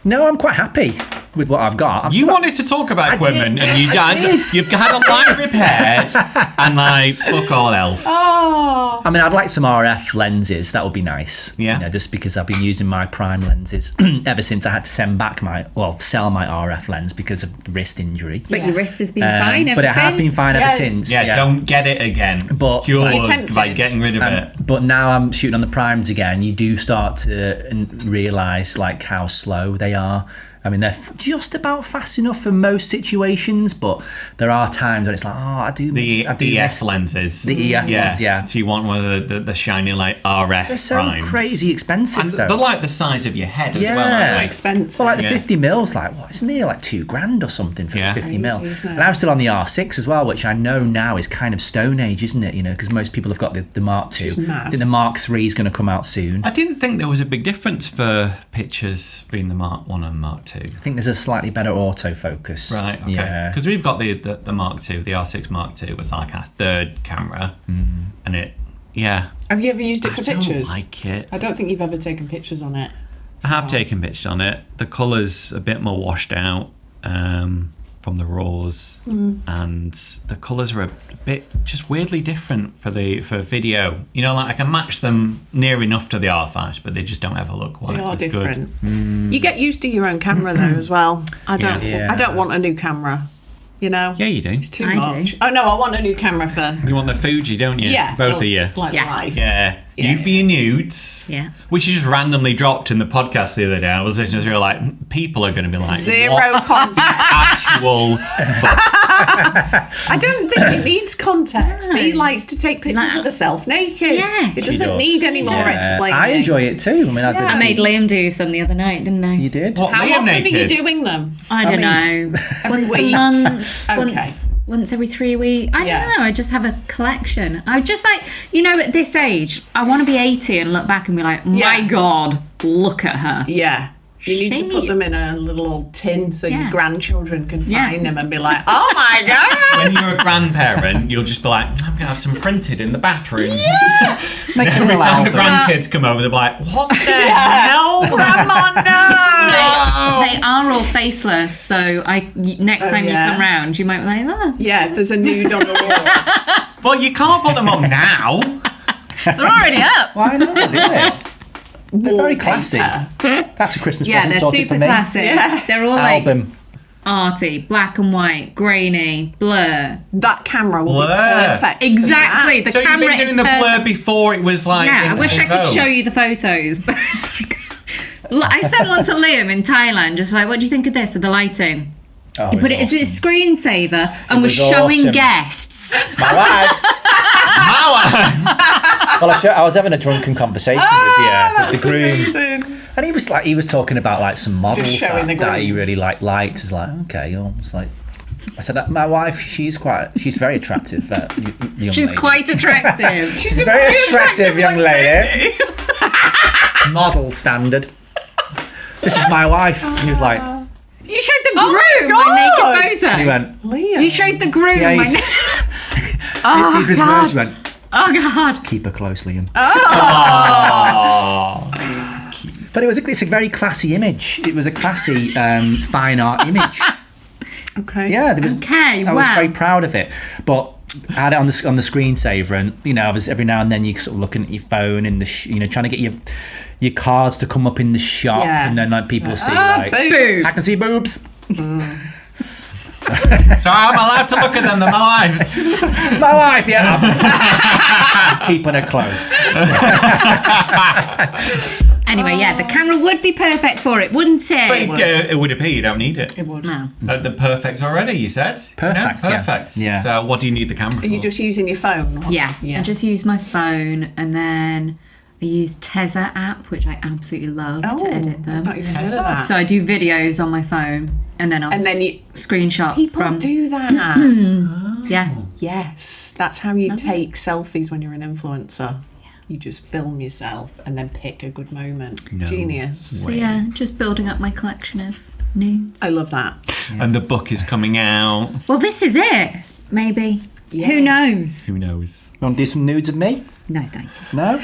No, I'm quite happy. with what I've got. You wanted to talk about equipment, and you've had a light repaired, and like fuck all else. Oh. I mean, I'd like some RF lenses. That would be nice. Yeah. You know, just because I've been using my prime lenses ever since I had to sell my RF lens because of wrist injury. But your wrist has been fine ever But it since. has been fine ever since. Yeah, don't get it again. But- Cured tempted. by getting rid of it. But now I'm shooting on the primes again. You do start to realise like how slow they are. I mean, they're just about fast enough for most situations, but there are times when it's like, I do The miss EF lenses. the EF ones, yeah. So you want one of the shiny like RF They're so primes. crazy expensive, And though. they're like the size of your head as well. Yeah. Aren't they? Expensive. Well, like the Yeah. 50 mils, like what? It's near like $2,000 or something for Yeah. the 50 mil. Crazy, isn't it? And I'm still on the R6 as well, which I know now is kind of Stone Age, isn't it? You know, because most people have got the Mark II. mad. I think the Mark III is going to come out soon. I didn't think there was a big difference for pictures being the Mark I and Mark II. I think there's a slightly better autofocus. Right, okay. Yeah. Because we've got the Mark II, the R6 Mark II was like our third camera. And it, Have you ever used it for I don't pictures? like it. I don't think you've ever taken pictures on it. I have taken pictures on it. The colour's a bit more washed out from the raws, and the colours are a bit just weirdly different for video. You know, like I can match them near enough to the R5s, but they just don't ever look quite They are as different. good. You get used to your own camera though as well. I don't. Yeah. I don't want a new camera. You know. Yeah, you do. Too I much. do. Oh no, I want a new camera for. You want the Fuji, don't you? Yeah. Both of you. Like Yeah. life. Yeah. Yeah. You for your nudes. Yeah. Which you just randomly dropped in the podcast the other day. I was listening to it like, people are going to be like, Zero what context. actual fuck? I don't think it needs context. He likes to take pictures Like- of herself naked. Yeah. It She doesn't does. need any more Yeah. explaining. I enjoy it too. I mean, I did. I made Liam do some the other night, didn't I? You did? What, How Liam often naked? are you doing them? I don't know. Once a week? month. Okay. Once every 3 weeks. I Yeah. don't know. I just have a collection. I just like, you know, at this age, I want to be 80 and look back and be like, my Yeah. God, look at her. Yeah. You need to put Shame. them in a little old tin so your Yeah. grandchildren can Yeah. find them and be like, oh my God. When you're a grandparent, you'll just be like, I'm going to have some printed in the bathroom. Make Every them time the allow. grandkids come over, they'll be like, what the hell? Grandma, no. They are all faceless, so next time yeah. you come round, you might be like, oh, Yeah, if there's a nude on the wall. Well, you can't put them on now. they're already up. Why not? Do it. They're very classic. Wallpaper. That's a Christmas Yeah, present they're sorted super for me. classic. Yeah. They're all like Album. arty, black and white, grainy, blur. That camera will Blur. be perfect. for Exactly. that. The So you've camera been doing is the blur perfect. before it was like... Yeah, I in wish I could vogue. show you the photos. But I sent one to Liam in Thailand, just like, what do you think of this, of the lighting? Oh, He put it as a screensaver and was showing awesome. guests. My wife. How? Well, I was having a drunken conversation with the groom, Amazing. and he was talking about like some models showing the that he groom. really liked. It's like, okay, I was like, I said, my wife, she's very attractive. Young She's lady. quite attractive. She's a very attractive young lady. Model standard. This is my wife. And he was like, You showed the Oh my groom my God. naked photo. he went, Liam. You showed the groom Yeah, my he's- Oh, these God. words went, Oh, God. keep her close, Liam. Oh. But it's a very classy image. It was a classy fine art image. Okay. Yeah, there was. Okay, I was wow. very proud of it. But I had it on the screensaver, and I was every now and then you sort of looking at your phone in the trying to get your cards to come up in the shot, Yeah. and then like people see like boobs. I can see boobs. So I'm allowed to look at them, they're my wives. It's my wife, yeah. I'm keeping her close. Anyway, yeah, the camera would be perfect for it, wouldn't it? But it would appear you don't need it. It would. No. The perfect's already, you said? Perfect, yeah. Perfect. Yeah. So what do you need the camera for? Are you just using your phone? Yeah, Yeah. I just use my phone, and then I use Tezza app, which I absolutely love to edit I've them. not even heard of that. So I do videos on my phone, and then I'll and then you screenshot people from do that. yeah. Yes, that's how you take selfies when you're an influencer. You just film yourself and then pick a good moment. No Genius. So yeah, just building up my collection of nudes. I love that. And the book is coming out. Well, this is it. Maybe. Yeah. Who knows? Who knows? You want to do some nudes of me? No thanks. No.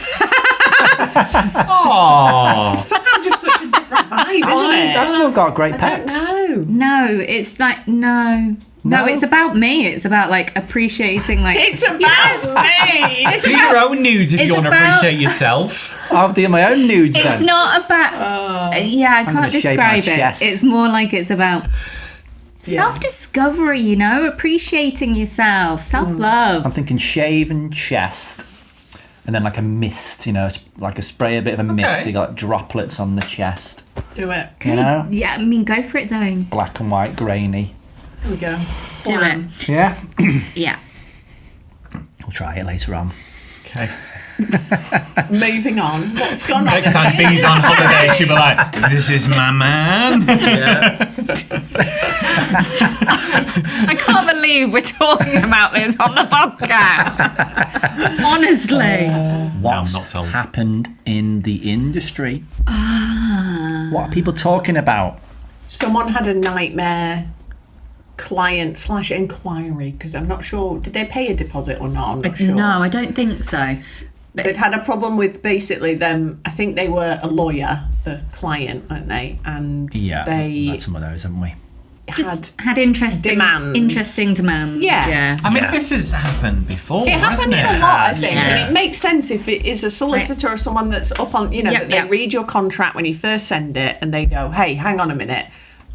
Oh. Somehow just such a different vibe, isn't it? I've still got great I don't pecs. know. No, it's like no. No, it's about me. It's about like appreciating like It's about me. It's Do about, your own nudes if it's you want to about- appreciate yourself. I'll do my own nudes it's then. not about yeah, I can't gonna shave my describe it. chest. It's more like it's about self-discovery, you know, appreciating yourself, self-love. I'm thinking shaven chest. And then like a mist, you know, like a spray, a bit of a mist. Okay. So you got droplets on the chest, Do it. you know? Yeah, I mean, go for it, darling. Black and white, grainy. Here we go. Do Blam. it. Yeah. Yeah. We'll try it later on. Okay. Moving on. What's gone on? Next time Bee's on holiday, she'll be like, "This is my man." I can't believe we're talking about this on the podcast. Honestly. What's not told. happened in the industry? What are people talking about? Someone had a nightmare client/inquiry because I'm not sure. Did they pay a deposit or not? I'm not sure. No, I don't think so. They'd had a problem with basically them. I think they were a lawyer, the client, weren't they? And Yeah, they had some of those, haven't we? Just had interesting demands. Yeah. I mean, this has happened before, It hasn't happens it? a lot, I think, Yeah. and it makes sense if it is a solicitor or someone that's up on, Yep, that they yep. read your contract when you first send it, and they go, "Hey, hang on a minute,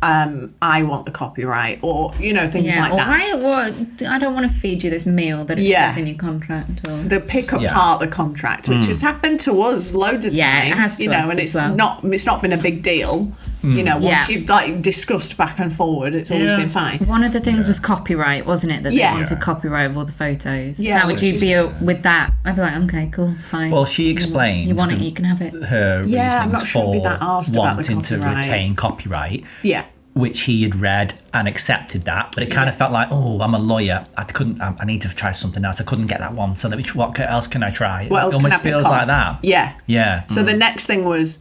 I want the copyright," or things Yeah, like or that. I don't want to feed you this meal that it Yeah. says in your contract. Or The pick up Yeah. part of the contract, which has happened to us loads of Yeah, it times, has to us and as it's well. not been a big deal. Once Yeah. you've like discussed back and forward, it's always Yeah. been fine. one of the things was copyright, wasn't it? That Yeah. they wanted copyright of all the photos. Yeah, How would which you is- be with that? I'd be like, okay, cool, fine. Well, she explained You want it, you can have it. her Yeah, I'm reasonings not sure it'd be for that asked about the wanting to copyright. retain copyright, Yeah. which he had read and accepted that, but it kind of felt like, oh, I'm a lawyer. I need to try something else. I couldn't get that one. So what else can I try? What else It can almost I pick feels on? like that. Yeah. Yeah. So the next thing was,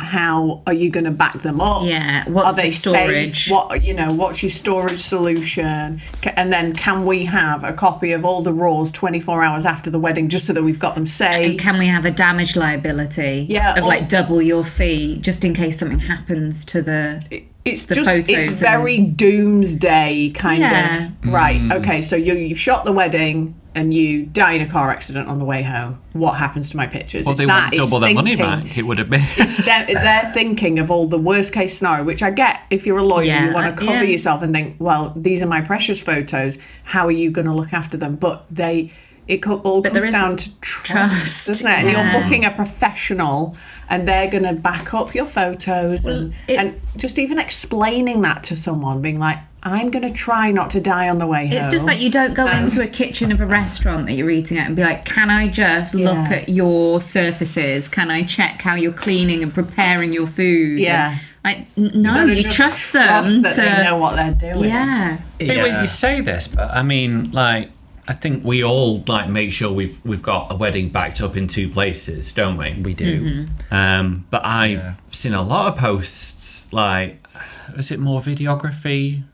how are you going to back them up? Yeah, what's Are they the storage? safe? What's your storage solution? And then can we have a copy of all the raws 24 hours after the wedding, just so that we've got them safe? And can we have a damage liability Yeah, of or- like double your fee just in case something happens to the It's the just photos it's and- very doomsday kind Yeah. of right. Okay, so you've shot the wedding and you die in a car accident on the way home. What happens to my pictures? Well, It's they that, want it's double their money thinking- back. It would have been. They're thinking of all the worst case scenario, which I get. If you're a lawyer, Yeah, you want to cover yeah. yourself and think, well, these are my precious photos. How are you going to look after them? But it all there comes is down to trust, trust, doesn't it? And yeah. you're booking a professional, and they're going to back up your photos, it's- and just even explaining that to someone, being like, I'm going to try not to die on the way home. It's just like you don't go into a kitchen of a restaurant that you're eating at and be like, can I just look Yeah. at your surfaces? Can I check how you're cleaning and preparing your food? Yeah. And, like, no, gotta you just trust them that to. they know what they're doing. Yeah. See, Yeah. when you say this, but I mean, like, I think we all like make sure we've got a wedding backed up in two places, don't we? We do. But I've seen a lot of posts, like, is it more videography,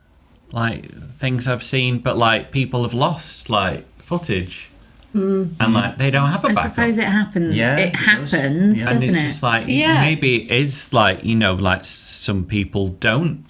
like things I've seen, but like people have lost like footage, and like they don't have a I backup. suppose it happens. Yeah, it it does. happens, Yeah. And doesn't it's it? just like Yeah. maybe it is like like some people don't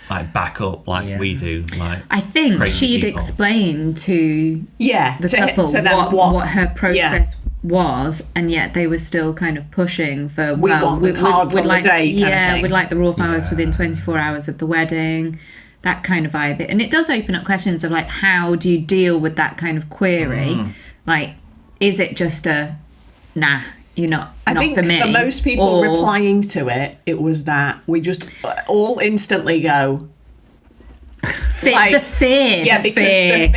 like back up like we do. Like I think crazy she'd people. explained to Yeah, the to couple them what her process was, and yet they were still kind of pushing for We want the cards on the like day kind of yeah, thing. we'd like the raw files within 24 hours of the wedding, that kind of vibe. And it does open up questions of like, how do you deal with that kind of query? Like, is it just a nah, you're not I not think for me? for most people or, replying to it, it was that we just all instantly go, like- the fear, yeah, the because fear.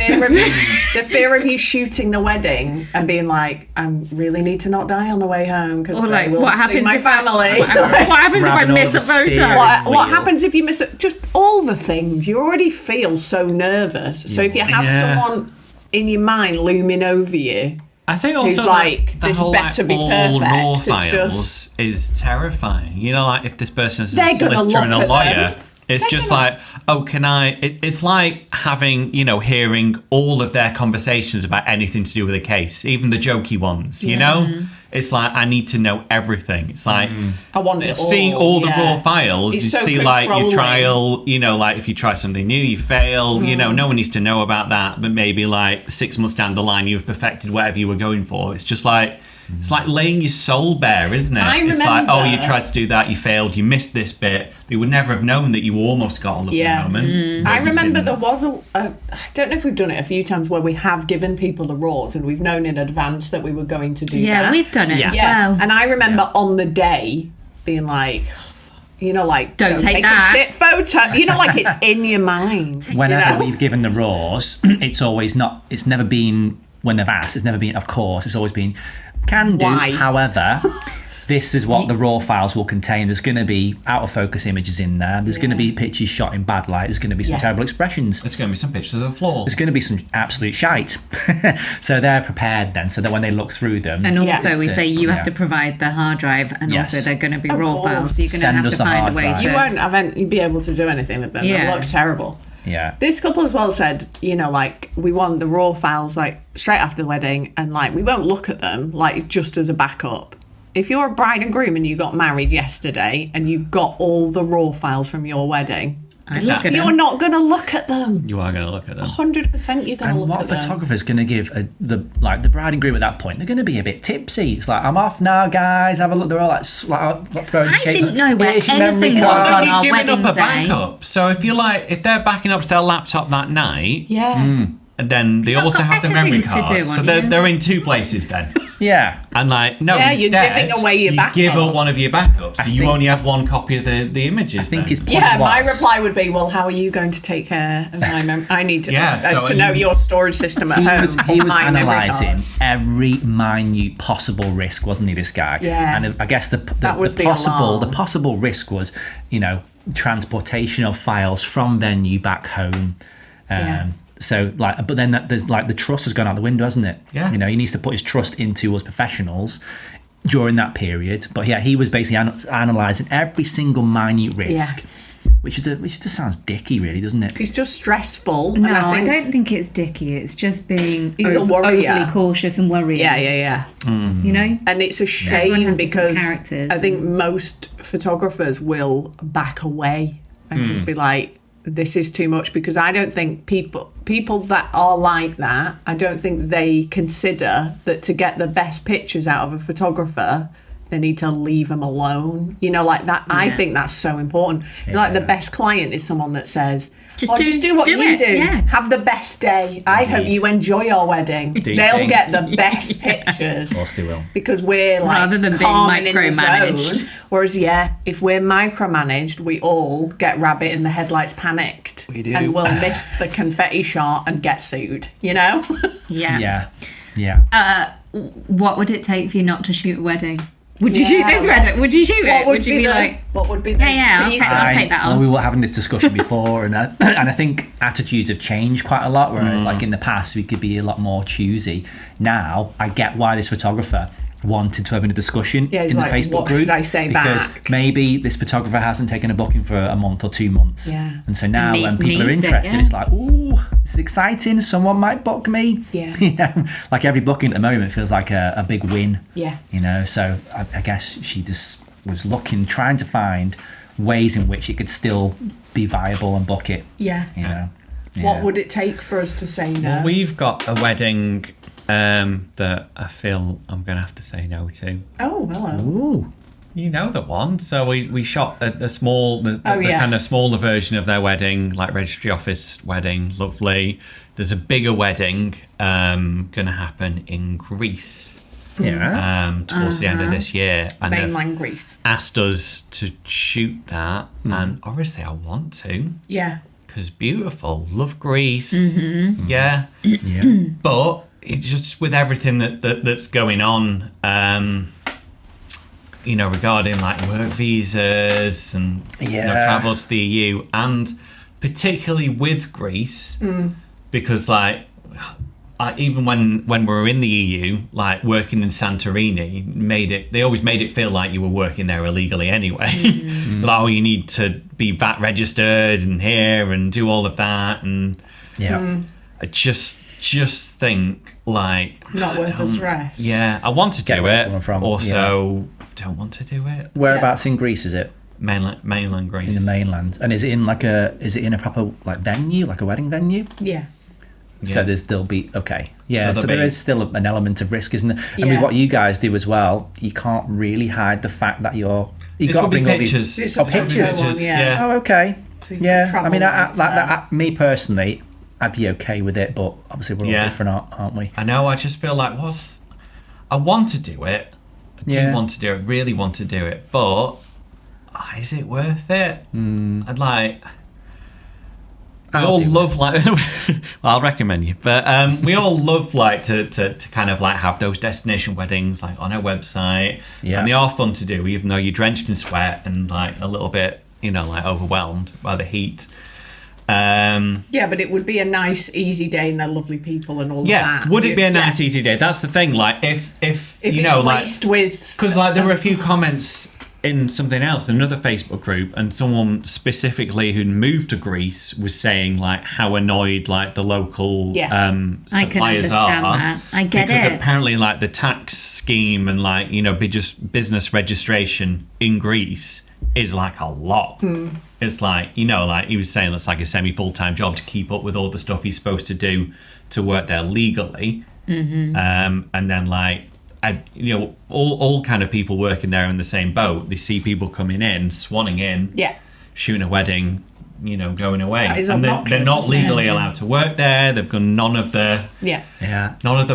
the fear of you shooting the wedding and being like, I really need to not die on the way home because Or like, will what see happens my if family. what happens if I Grabbing all miss the a photo? steering What wheel. happens if you miss it? Just all the things. You already feel so nervous. So if you have Yeah. someone in your mind looming over you, I think who's also like, the this whole better be all perfect, raw it's files just- is terrifying. You know, like if this person's a They're gonna solicitor and a look at lawyer, them. it's They're just gonna- like, oh, can I? It's like having, hearing all of their conversations about anything to do with a case, even the jokey ones. You know, It's like, I need to know everything. It's like, I want it all. seeing all the raw files, It's you so see like your controlling. trial, you know, like if you try something new, you fail, you know, no one needs to know about that. But maybe like 6 months down the line, you've perfected whatever you were going for. It's just like, it's like laying your soul bare, isn't it? It's like, oh, you tried to do that, you failed, you missed this bit. They would never have known that you almost got a lovely moment. I remember there was I don't know if we've done it a few times where we have given people the raws and we've known in advance that we were going to do that. Yeah, we've done it as well. And I remember on the day being like, you know, like, Don't take that. a shit photo. You know, like it's in your mind. Whenever you know? we've given the raws, it's never been, when they've asked, it's never been, of course, it's always been, can do, Why? however, this is what the raw files will contain. There's going to be out of focus images in there. There's going to be pictures shot in bad light. There's going to be some terrible expressions. There's going to be some pictures of the floor. There's going to be some absolute shite. So they're prepared then, so that when they look through them... And also we say you have yeah. to provide the hard drive, and Yes. also they're going to be Of raw course. files, so you're going Send to have us to a find a hard way drive. You to... won't be able to do anything with them. Yeah. They look terrible. Yeah. This couple as well said, you know, like, we want the raw files, like, straight after the wedding, and, like, we won't look at them, like, just as a backup. If you're a bride and groom and you got married yesterday and you've got all the raw files from your wedding, I look at you're them. not going to look at them. You are going to look at them. 100% you're going to And look what at them. photographer's going to give the bride and groom at that point? They're going to be a bit tipsy. It's like, I'm off now, guys. Have a look. They're all like throwing I shit. didn't know where Here's your memory anything was card. on You're our giving up wedding a day. backup. So if you like, if they're backing up to their laptop that night, Yeah. and then they not also got have the better memory things to card. do, So aren't they're, you? they're in two places then. Yeah. And like, no, Yeah, you're instead, giving away your you backup. give up one of your backups. So you think- only have one copy of the images. I think then. his point Yeah, my was... reply would be, well, how are you going to take care of my memory? I need to, Yeah, so to know you- your storage system at He home. was on my memory analysing card. every minute possible risk, wasn't he? This guy. Yeah. And I guess the was the possible alarm. risk was, you know, transportation of files from venue back home. Yeah. So like, but then there's like the trust has gone out the window, hasn't it? Yeah. You know, he needs to put his trust into us professionals during that period. But yeah, he was basically analysing every single minute risk. Which just sounds dicky, really, doesn't it? It's just stressful. No, and I don't think it's dicky. It's just being He's a worrier. overly cautious and worrying. Yeah. You know? And it's a Everyone shame has different because characters I think most photographers will back away and just be like, this is too much, because I don't think people that are like that, I don't think they consider that to get the best pictures out of a photographer, they need to leave them alone. You know, like that. I think that's so important. Like the best client is someone that says, Just just do what do you it, do. yeah. Have the best day. I hope you enjoy your wedding. you They'll think? get the best pictures. Of course they will. Because we're like Rather than being calm and in the micromanaged. zone. Whereas if we're micromanaged, we all get rabbit in the headlights panicked. We do. And we'll miss the confetti shot and get sued, you know? Yeah. Yeah. What would it take for you not to shoot a wedding? Would you shoot this wedding? Would you shoot it? Would you be like, what would be the Yeah, I'll piece? take that on. Well, we were having this discussion before, and I think attitudes have changed quite a lot. Whereas, like in the past, we could be a lot more choosy. Now, I get why this photographer wanted to have a discussion Yeah, he's in the like, Facebook what group. should I say because back? maybe this photographer hasn't taken a booking for a month or 2 months. Yeah. And so now, when people are needs it, interested, yeah. it's like, ooh, this is exciting. Someone might book me. Yeah. You know, like every booking at the moment feels like a big win. Yeah. You know, so I guess she just was trying to find ways in which it could still be viable and book it. Yeah. You know. What Yeah. would it take for us to say no? Well, we've got a wedding that I feel I'm going to have to say no to. Oh, hello. Ooh. You know the one. So we shot the small, the yeah. kind of smaller version of their wedding, like registry office wedding. Lovely. There's a bigger wedding going to happen in Greece Yeah. towards the end of this year, and they've Mainland Greece. asked us to shoot that, and obviously I want to Yeah. because beautiful, love Greece, yeah. Yeah. But it's just with everything that's going on, you know, regarding like work visas and you know, Yeah. travel to the EU, and particularly with Greece, because like even when we were in the EU, like working in Santorini, they always made it feel like you were working there illegally anyway. Like, oh, you need to be VAT registered and here and do all of that, and Yeah. I just think like Not worth the stress. Yeah, I want to Get do where it. you're coming from, Also, don't want to do it. Whereabouts in Greece is it? Mainland Greece. In the mainland, and is it in a proper like venue, like a wedding venue? Yeah. So there'll be So there is still an element of risk, isn't there? And with Yeah. what you guys do as well, you can't really hide the fact that you This got to will be bring all pictures. these. It's Oh, a photo pictures. one, yeah. Oh, okay. So you can Yeah, I travel mean, later. me personally, I'd be okay with it, but obviously we're all different, aren't we? I know. I just feel like I want to do it. I do want to do it. Really want to do it, but is it worth it? I'd like. We all love like. Well, I'll recommend you, but we all love like to kind of like have those destination weddings like on our website, and they are fun to do, even though you're drenched in sweat and like a little bit, like overwhelmed by the heat. Yeah, but it would be a nice, easy day, and they're lovely people and all of that. Would it be a nice, easy day? That's the thing. Like if you know, it's like laced with, because like there were a few comments in something else, another Facebook group, and someone specifically who moved to Greece was saying like how annoyed like the local I can suppliers understand are. that. I get because it. apparently like the tax scheme and like just business registration in Greece is like a lot. It's like like he was saying, it's like a semi full-time job to keep up with all the stuff he's supposed to do to work there legally. And then like all kind of people working there in the same boat. They see people coming in, swanning in, shooting a wedding, going away, That is and obnoxious, they're not isn't it? legally allowed to work there. They've got none of the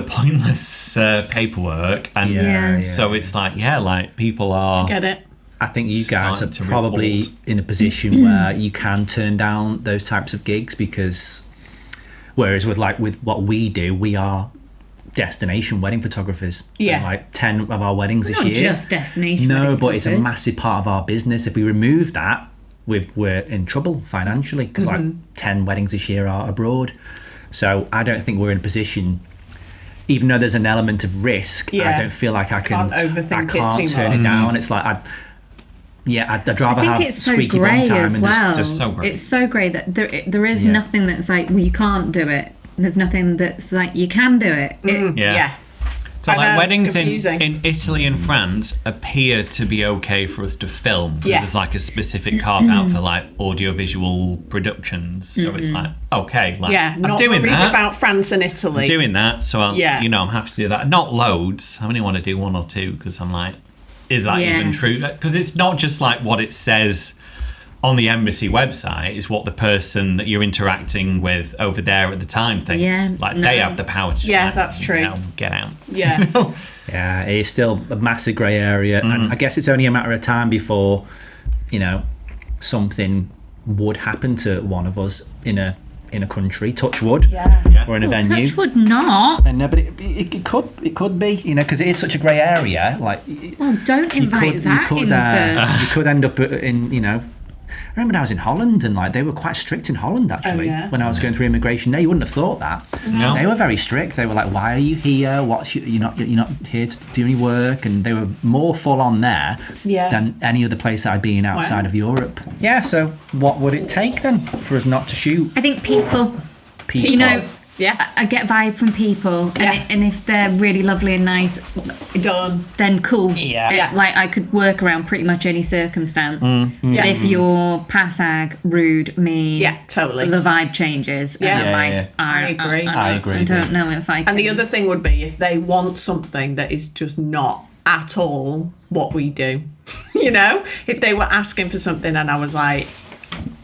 pointless paperwork, and so it's like like people are. Get it? I think you guys are starting to probably report. in a position where you can turn down those types of gigs because, whereas with what we do, we are destination wedding photographers. Yeah. And like 10 of our weddings this Not year. just destination. No, wedding but it's a photographers. massive part of our business. If we remove that, we're in trouble financially because like 10 weddings this year are abroad. So I don't think we're in a position. Even though there's an element of risk, I don't feel like I can. Can't overthink it I can't too turn much. it down. It's like I'd rather I have think it's so squeaky grey bum time as and well. just so grey. It's so grey that there is nothing that's like, well, you can't do it. There's nothing that's like, you can do it. Yeah. So I like know, it's weddings confusing. in Italy and France appear to be okay for us to film because there's like a specific carve out for like audiovisual productions. So it's like okay, like I'm not doing worried that. about France and Italy. Doing that, so I'm Yeah. I'm happy to do that. Not loads. I only want to do one or two because I'm like, is that Yeah. even true? Because it's not just like what it says on the embassy website, is what the person that you're interacting with over there at the time thinks. Yeah, Like no. they have the power to Yeah, like, that's true. Get out. Yeah. Yeah, it is still a massive grey area, and I guess it's only a matter of time before, something would happen to one of us in a country. Touch wood, or in a venue. Touch would not. And no, but it could be, because it is such a grey area. Like, Well, don't invite that into. you could end up in. I remember when I was in Holland and like they were quite strict in Holland actually. When I was going through immigration, you wouldn't have thought that. No. They were very strict. They were like, "Why are you here? You're not here to do any work?" And they were more full on there than any other place I'd been outside of Europe. Yeah. So what would it take then for us not to shoot I think people. people? I get vibe from people, and if they're really lovely and nice, Done. then cool. Yeah. Like I could work around pretty much any circumstance. But if you're passag, rude, mean, totally. the vibe changes. Yeah. And I'm like, Yeah. I agree. I agree. I don't know if I can. And the other thing would be if they want something that is just not at all what we do. If they were asking for something and I was like,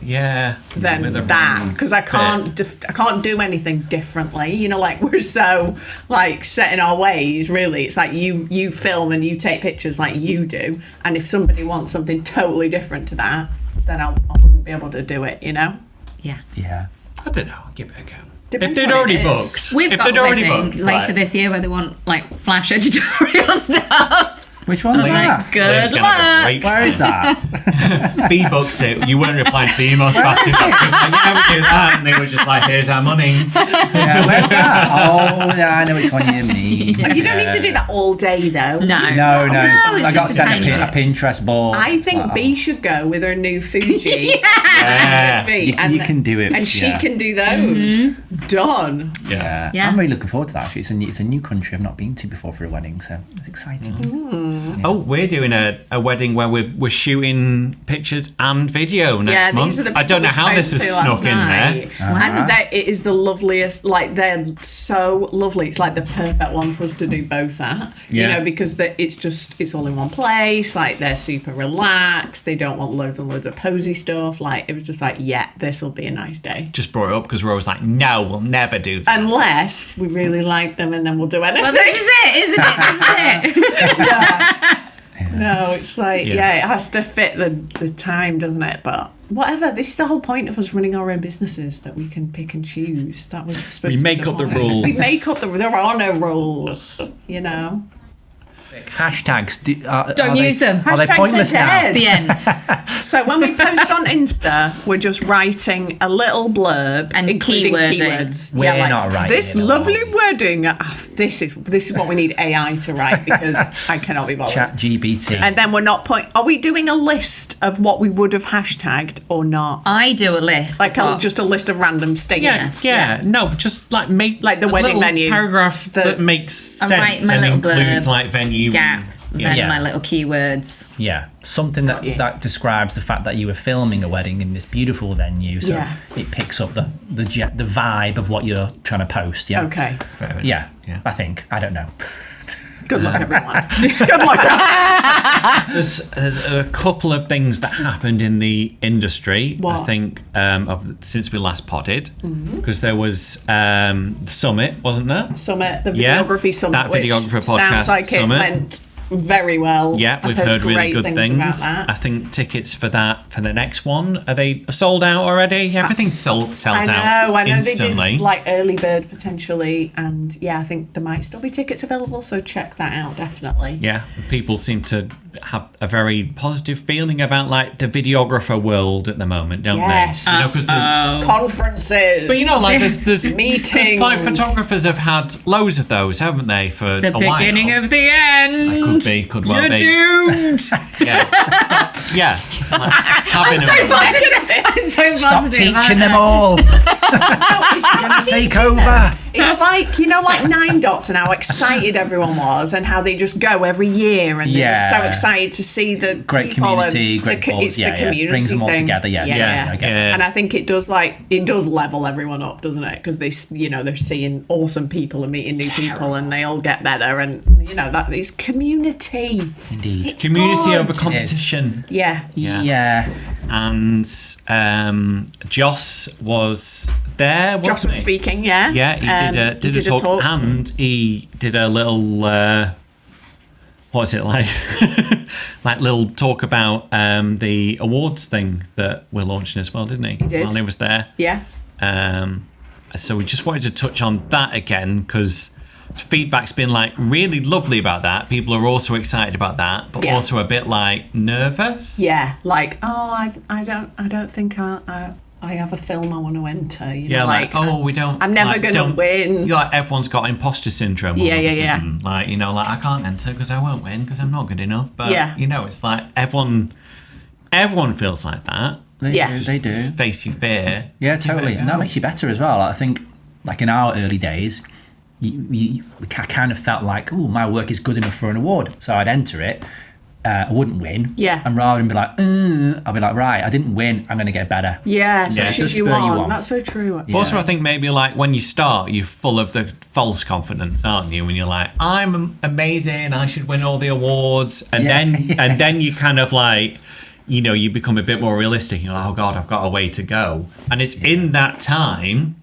Yeah. then with a that, wrong because I can't bit. I can't do anything differently. Like we're so like set in our ways. Really, it's like you film and you take pictures like you do, and if somebody wants something totally different to that, then I wouldn't be able to do it. Yeah. Yeah. I don't know. I'll give it a go. Depends if they'd what already it is. booked. We've if got they'd a already wedding booked, later this year where they want like flash editorial stuff. Which one's that? Good luck. Where is that? B booked it. You weren't replying to the emails fast enough. It was like, yeah, we do that. And they were just like, here's our money. Yeah, where's that? Oh, yeah, I know which one you mean. You don't need to do that all day, though. No. No, it's I got just sent tiny a bit. Pinterest board. I think It's B should go with her new Fuji. Yeah. You can do it. And she yeah. can do those. Done. Yeah. Yeah. I'm really looking forward to that. Actually, it's a new country I've not been to before for a wedding, so it's exciting. Oh, we're doing a wedding where we're shooting pictures and video next month. These are the I don't know people how we this is spoke to snuck in last there. night. And it is the loveliest. Like, they're so lovely. It's like the perfect one for us to do both at. Yeah. You know, because it's all in one place. Like, they're super relaxed. They don't want loads and loads of posy stuff. Like, it was just like, yeah, this will be a nice day. Just brought it up because we're always like, no, we'll never do that. Unless we really like them, and then we'll do anything. Well, this is it, isn't it? This is it. No, it's like, Yeah. it has to fit the time, doesn't it? But whatever, this is the whole point of us running our own businesses, that we can pick and choose. That was supposed We to be make up the point. rules. We make up there are no rules, you know. Hashtags. Don't use them. Are they Hashtags pointless are now? dead. The end. So when we post on Insta, we're just writing a little blurb And including keywording. keywords. We're not writing this it at all. lovely wedding. This is what we need AI to write, because I cannot be bothered. Chat GBT. And then we're not Are we doing a list of what we would have hashtagged or not? I do a list. Like of just a list of random statements. Yeah. No, just like make Like the a wedding little menu. paragraph that makes I write sense my and little includes blurb. like venue. gap, then Yeah. my little keywords. Yeah, something you. that describes the fact that you were filming a wedding in this beautiful venue, so Yeah. it picks up the vibe of what you're trying to post. Yeah. Okay. Fair enough. Yeah, Yeah. I think. I don't know. Good luck, everyone. Good luck. There's a couple of things that happened in the industry, I What? think, since we last podded. Because there was the summit, wasn't there? Summit, the Yeah, Videography Summit. that which Videographer Podcast sounds like Summit. it went very well. Yeah, I've we've heard really great good things. About things. that. I think tickets for the next one, are they sold out already? Everything sells out I know instantly. they did like early bird potentially, and yeah, I think there might still be tickets available, so check that out definitely. Yeah, people seem to have a very positive feeling about like the videographer world at the moment, don't Yes. they? You know, 'cause there's, Conferences. but you know, like there's Meetings. like photographers have had loads of those, haven't they? For The a while. beginning of the end. Could well be. Doomed. Yeah, yeah. Like, having So a- positive. I'm so Stop positive. teaching them all. Take over. It's like, you know, like 9 Dots and how excited everyone was, and how they just go every year, and they're just so Yeah. excited to see the Great people community, and great cause. it's Yeah, the yeah. community Brings them all thing. together. Yeah, I get it. Yeah. And I think it does level everyone up, doesn't it? Because they're seeing awesome people and meeting new people, and they all get better, and that is community. Indeed. It's community good. over competition. Yeah. Yeah. And Joss was there, wasn't Josh was he? speaking, yeah. Yeah, he did a talk, and he did a little what's it like? Like little talk about the awards thing that we're launching as well, didn't he? He did. While he was there. Yeah. So we just wanted to touch on that again because feedback's been like really lovely about that. People are also excited about that, but Yeah. also a bit like nervous. Yeah. Like, I don't think I have a film I want to enter. Yeah, like we don't. I'm never like, gonna don't- win. You're like everyone's got imposter syndrome. all Yeah, of a yeah. sudden. Like like I can't enter because I won't win because I'm not good enough. But Yeah. it's like everyone feels like that. They do. Face your fear. Yeah, Give it a totally. And go. that makes you better as well. I think, like in our early days, I kind of felt like, oh, my work is good enough for an award, so I'd enter it. I wouldn't win. Yeah. And rather than be like, I'll be like, right, I didn't win. I'm going to get better. Yeah, so Yeah. it Just should you spur you on. on. That's so true. Yeah. Also, I think maybe like when you start, you're full of the false confidence, aren't you? When you're like, I'm amazing, I should win all the awards, and then you kind of like, you become a bit more realistic. You're like, oh God, I've got a way to go, and it's in that time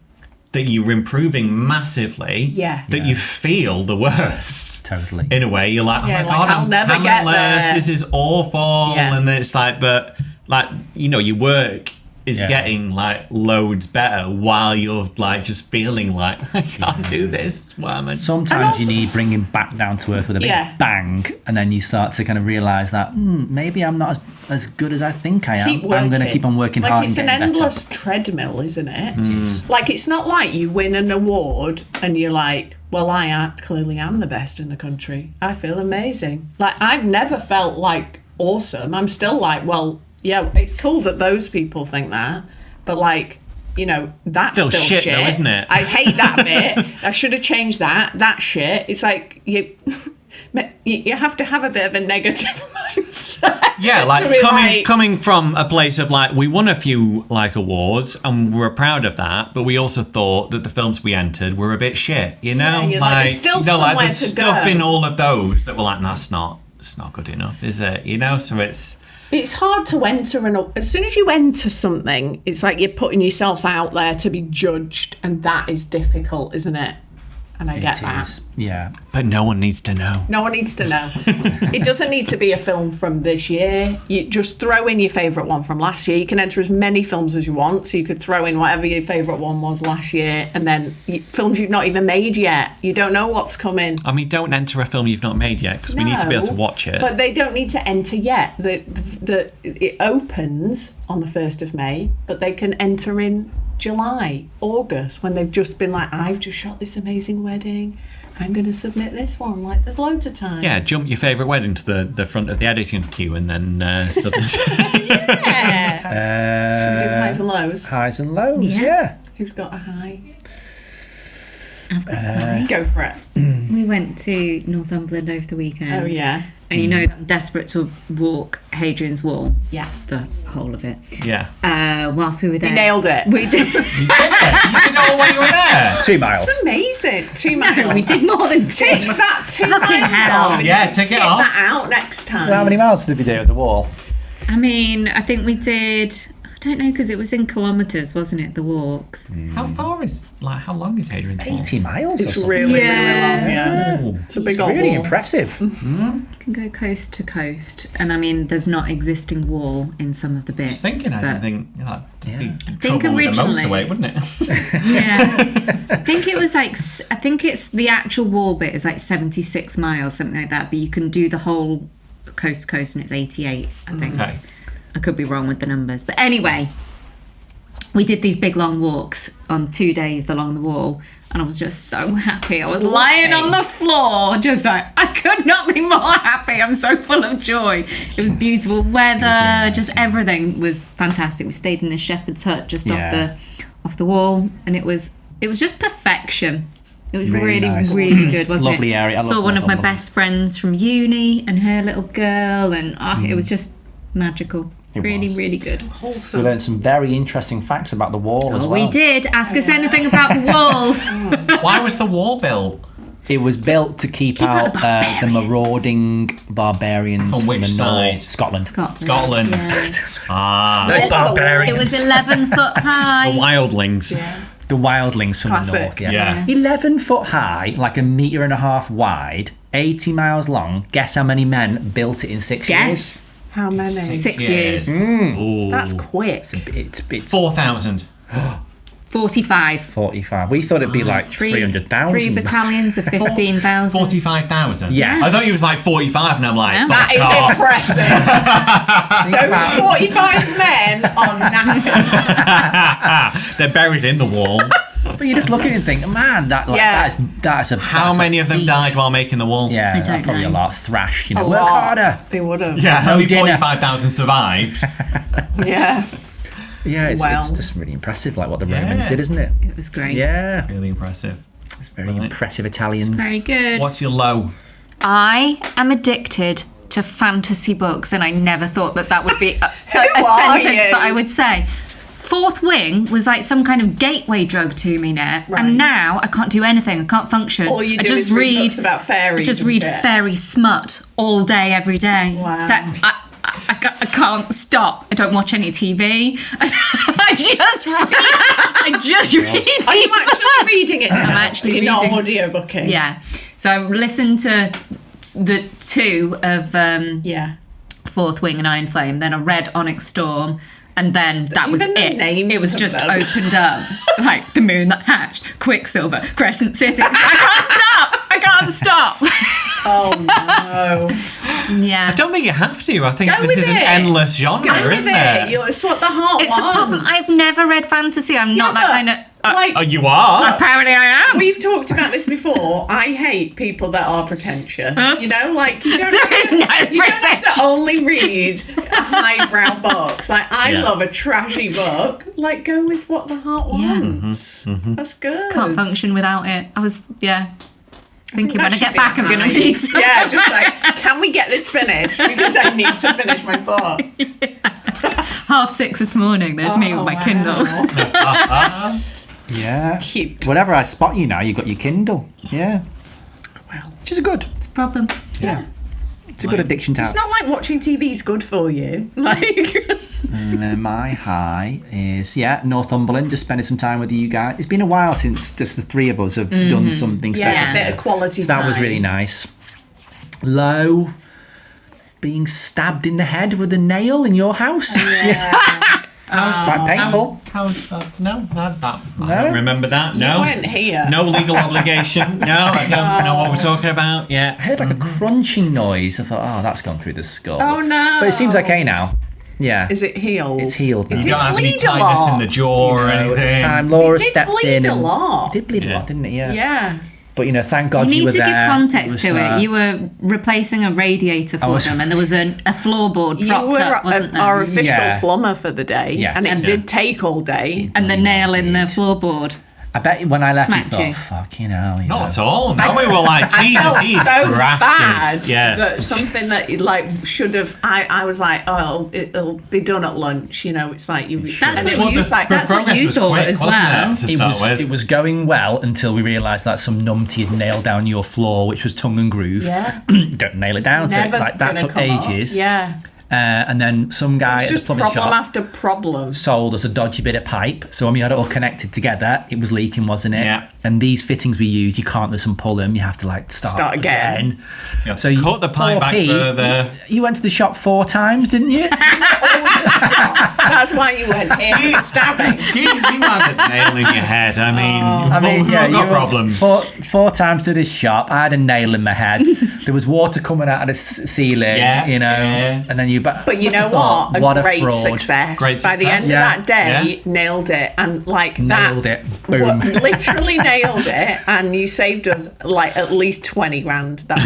that you're improving massively. Yeah. That you feel the worst. Totally. In a way, you're like, oh Yeah, my like, God, I'll I'm never get talentless. there. This is awful, Yeah. and then it's like, but like you work is getting like loads better while you're like just feeling like I can't do this. Sometimes you need bringing back down to earth with a big bang, and then you start to kind of realise that maybe I'm not as good as I think I am. I'm going to keep on working hard and getting better. It's an endless treadmill, isn't it? It is. Like, it's not like you win an award and you're like, well, I clearly am the best in the country. I feel amazing. Like, I've never felt like awesome. I'm still like, well, yeah, it's cool that those people think that, but like, you know, that's still shit though, isn't it? I hate that bit. I should have changed that. That shit. It's like you have to have a bit of a negative mindset. Yeah, like coming from a place of like, we won a few like awards and we're proud of that, but we also thought that the films we entered were a bit shit, you know? Yeah, there's still somewhere there's to stuff go. in all of those that were like, no, it's not good enough, is it? You know, so it's hard to enter as soon as you enter something, it's like you're putting yourself out there to be judged, and that is difficult, isn't it? And I get that. Yeah. But no one needs to know. No one needs to know. It doesn't need to be a film from this year. You just throw in your favourite one from last year. You can enter as many films as you want. So you could throw in whatever your favourite one was last year, and then films you've not even made yet. You don't know what's coming. I mean, don't enter a film you've not made yet, because we need to be able to watch it. But they don't need to enter yet. It opens on the 1st of May, but they can enter in July, August, when they've just been like, I've just shot this amazing wedding, I'm going to submit this one. Like, there's loads of time. Yeah, jump your favourite wedding to the front of the editing queue and then submit. Yeah. Should we do highs and lows? Highs and lows, yeah. Who's got a high? I've got a high. Go for it. We went to Northumberland over the weekend. Oh, yeah. And you know that I'm desperate to walk Hadrian's Wall. Yeah. The whole of it. Yeah. Whilst we were there. You nailed it. We did. You did it. You did all while you were there. 2 miles. It's amazing. 2 miles. We did more than 2. Take that 2 Fucking miles hell. off and Yeah, you take it skip off. that out next time. How many miles did we do at the wall? I mean, I think we did... I don't know, because it was in kilometres, wasn't it, the walks? How long is Hadrian's Wall? 80 miles It's or something. really, really long. Yeah. Ooh. It's a big old Really wall. impressive. You can go coast to coast. And I mean, there's not existing wall in some of the bits. I was thinking, I but- didn't think, think trouble with the originally- motorway, wouldn't it? Yeah. I think it was like, I think it's the actual wall bit is like 76 miles, something like that. But you can do the whole coast to coast and it's 88, I think. Okay. I could be wrong with the numbers. But anyway, we did these big long walks on 2 days along the wall. And I was just so happy. I was lying on the floor, just like, I could not be more happy. I'm so full of joy. It was beautiful weather, just everything was fantastic. We stayed in the shepherd's hut just off the wall, and it was just perfection. It was really, nice. really good, wasn't Lovely it? area. I Saw love one of my Northumberland. best friends from uni and her little girl, and it was just magical. It Really, was. really good. We Wholesome. learned some very interesting facts about the wall as Oh, well. we did. Ask us anything about the wall. Why was the wall built? It was built to keep out out the the marauding barbarians From which the side? north. Scotland. Scotland. Yeah. Ah, Those It barbarians. It was 11 foot high. the wildlings. The wildlings from Classic. the north, Yeah. 11 foot high, like 1.5 meters wide, 80 miles long. Guess how many men built it in 6 years? Guess. How many? 6 years. Ooh. That's quick. It's 4,000. 45. 45. We thought it'd be like 300,000. 3 battalions of 15,000. 45,000? Yes. I thought you was like 45 and I'm like, Yeah. fuck That is off. impressive. Those 45 men are knackered. They're buried in the wall. But you just look at it and think, man, that's a How many of them died while making the wall? Yeah, I don't probably know. a lot. Thrashed, A work lot. harder. They would have. Yeah, No only dinner. 45,000 survived. Yeah. Yeah, it's Wow. just really impressive, like what the Yeah. Romans did, isn't it? It was great. Yeah, Really impressive. it's very Right. impressive Italians. Very good. What's your low? I am addicted to fantasy books, and I never thought that would be a are sentence you? that I would say. Fourth Wing was like some kind of gateway drug to me now, Right. and now I can't do anything. I can't function. All you I do just is read books about fairies. I just and read shit. fairy smut all day, every day. Wow. That I can't stop. I don't watch any TV. I just read. Are you actually reading it now? I'm actually You're reading. not audiobooking? Yeah. So I listened to the 2 of Yeah. Fourth Wing and Iron Flame. Then I read Onyx Storm. And then that was Even the it. names It was of just them. opened up. Like the moon that hatched, Quicksilver, Crescent City. I can't stop. Oh no. Yeah. I don't think you have to. I think Go this with is an it. endless genre, Go with isn't it. it? It's what the heart It's wants. a problem. I've never read fantasy. I'm not that but, kind of. like, Oh, you are? Apparently, I am. we've talked about this before. I hate people that are pretentious. You know, like you don't. There is no You don't have pretension. to only read highbrow books. Like I Yeah. love a trashy book. Like go with what the heart wants. That's good. Can't function without it. I was, thinking when I That get should back, be I'm going to mine. read some. Yeah, just like, can we get this finished? Because I need to finish my book. 6:30 this morning. There's me with my Kindle. Yeah. Cute. Whenever I spot you now, you've got your Kindle. Yeah. Well, Which is good. It's a problem. Yeah. It's a good addiction to have. it's not like watching TV is good for you. Like, My high is, Northumberland, just spending some time with you guys. It's been a while since just the three of us have done something special. yeah, a bit of quality So that was time. really nice. Low, being stabbed in the head with a nail in your house. Quite painful. How's that? No, not that. I No? don't remember that. You No. weren't here. No legal obligation. No, I don't know what we're talking about. I Yeah. heard like a crunching noise. I thought, oh, that's gone through the skull. Oh no. But it seems okay now. Yeah. Is it healed? It's healed now. You don't have any bleed a tightness lot. in the jaw or At the anything. time, Laura It did stepped bleed in a and lot. it did bleed a Yeah. lot, didn't it? Yeah. Yeah. But thank God You you need were to there. give context was, to it. You were replacing a radiator for was- them, and there was a floorboard You propped were up, wasn't there? our official Yeah. plumber for the day, Yes. and it Yeah. did take all day. And the nail in the floorboard. I bet when I left, you Smacked thought, you. fucking hell. You Not know. at all. No, we were like, I Jesus, felt he's so grafted. bad Yeah. that something that like should have. I was like, oh, it'll be done at lunch. You know, it's like you. That's and what it was you- just like that's what progress you was thought quick, as wasn't well. it, to It start with? was going well until we realised that some numpty had nailed down your floor, which was tongue and groove. Yeah. Don't nail it down. So Never that gonna took come up. ages. Yeah. And then some guy at the Just plumbing problem shop after problem. sold us a dodgy bit of pipe. So when we had it all connected together, it was leaking, wasn't it? Yeah. And these fittings we use, you can't just unpull them. You have to like start again. Yeah. So you Cut the pipe poor back Pete, further. You went to the shop 4 times, didn't you? That's why you went here stabbing. You had a nail in your head. I mean, we've all got you problems. went four times to this shop. I had a nail in my head. There was water coming out of the ceiling, Yeah, you know. yeah. And then you. But you must know have thought, what? A a great fraud. success. Great By the success. end of Yeah. that day, Yeah. nailed it. And like Nailed that. it. Boom. Literally nailed it. And you saved us like at least 20 grand that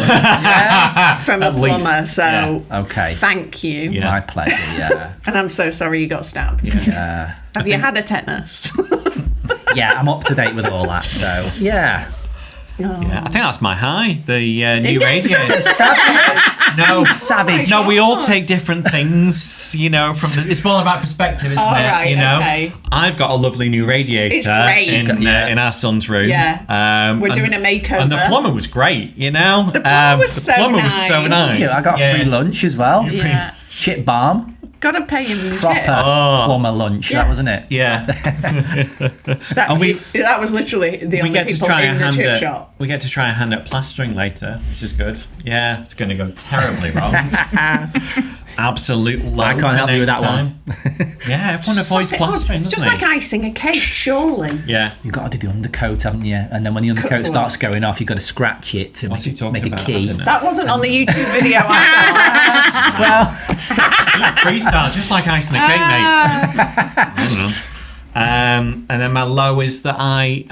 was from a At least, plumber. So Okay. thank you. Yeah. My pleasure. Yeah. And I'm so sorry you got stabbed. Yeah. Have you had a tetanus? Yeah. I'm up to date with all that. So yeah. Yeah, I think that's my high. The new gets radio. No, Savage. no, we all take different things, you know. From it's all about perspective, isn't All it? right, You know, okay. I've got a lovely new radiator It's great. in our son's room. Yeah. We're doing a makeover. and the plumber was great. You know, The plumber was so was so nice. nice. Yeah, I got free lunch as well. Yeah. Chip balm. Gotta pay him in Proper tip. plumber lunch. Yeah. That wasn't it? Yeah, That, and we- that was literally the we only get to people try in and the hand chip it. shop. We get to try and hand it plastering later, which is good. Yeah, it's going to go terribly wrong. Absolute low. I can't help you with next that one. time. Yeah, everyone avoids Slap it on. plastering, doesn't Just it? like icing a cake, surely. Yeah. You've got to do the undercoat, haven't you? And then when the undercoat to starts us. going off, you've got to scratch it to What's he make, talking make a about? I key. don't know. That wasn't on the YouTube video. I Well, Freestyle, just like icing a cake, mate. I don't know. And then my low is that I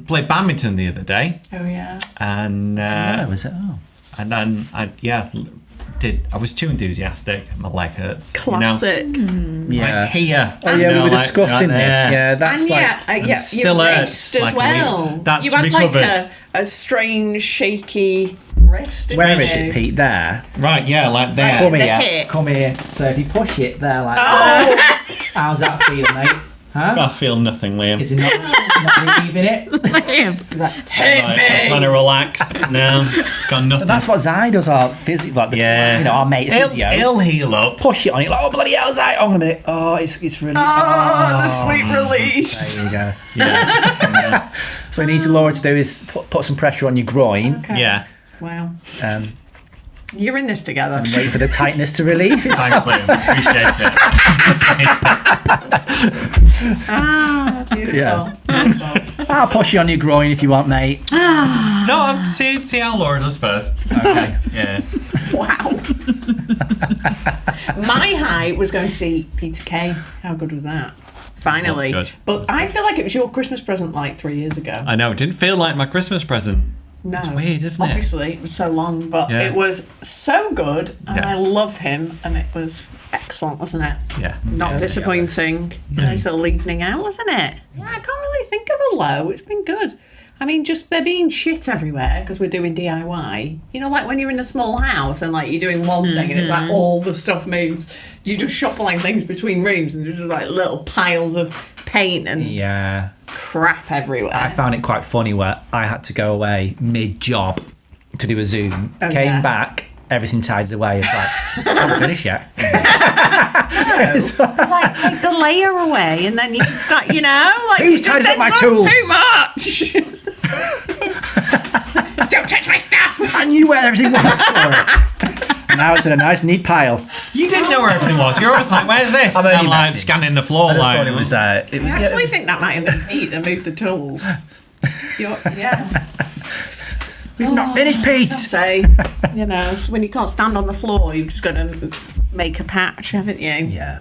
played badminton the other day, thought. Oh yeah. and where was it? Oh. and then I was too enthusiastic. My leg hurts. Classic. You know? Yeah. Like here. Oh, yeah, you know, we were like discussing right this. there. Yeah, that's And like. yeah, still your hurts, wrist as like a well. week. That's you had recovered. like a strange, shaky wrist. didn't Where is you? it, Pete? There. Right, yeah, like there. Come The here. hip. Come here. So if you push it there, like. Oh, How's that feel, mate? Huh? I feel nothing, Liam. Is it not relieving it? Right, I'm trying to relax. No, got nothing. That's what Zai does. Our physio, like the, Yeah. you know, our mate physio. He'll heal up. Push it on it, like, oh bloody hell, Zai! Oh, in a minute. Oh, it's really. the sweet release. There you go. Yes. So what we need to Laura to do is put some pressure on your groin. Okay. Yeah. Wow. You're in this together. Wait for the tightness to relieve itself. Thanks, Liam. Appreciate it. Beautiful. Yeah. Beautiful. I'll push you on your groin if you want, mate. No, see how Laura does first. Okay. Yeah. Wow. My high was going to see Peter Kay. How good was that? Finally. That's good. But I feel like it was your Christmas present like 3 years ago. I know, it didn't feel like my Christmas present. No. It's weird, isn't it? Obviously, it was so long, but Yeah. it was so good, and Yeah. I love him, and it was excellent, wasn't it? Yeah. Not disappointing. Nice little evening out, wasn't it? Yeah, I can't really think of a low. It's been good. I mean, just there being shit everywhere because we're doing DIY. You know, like when you're in a small house and like you're doing one thing and it's like all the stuff moves. You're just shuffling things between rooms and there's just like little piles of paint and Yeah. crap everywhere. I found it quite funny where I had to go away mid-job to do a Zoom. Oh, Came yeah. back, everything tidied away. It's like, I haven't finished yet. like take the layer away and then you can start, you know, like Who's it just tidied up my ends tools? too much. Don't touch my stuff. I knew where everything was for it. And now it's in a nice, neat pile. You didn't know where everything was. You're always like, where's this? I'm And only I'm like messing. scanning the floor I just like, thought it was, I yeah, it actually was- think that might have been Pete that moved the tools. Yeah. we've not finished, Pete. Say, you know, when you can't stand on the floor, you've just got to make a patch, haven't you? Yeah.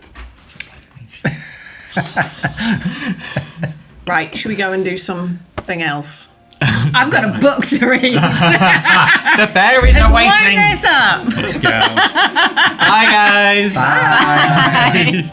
Right, should we go and do something else? I've got a book to read. the fairies are Line waiting. this up. Let's go. Bye, guys. Bye.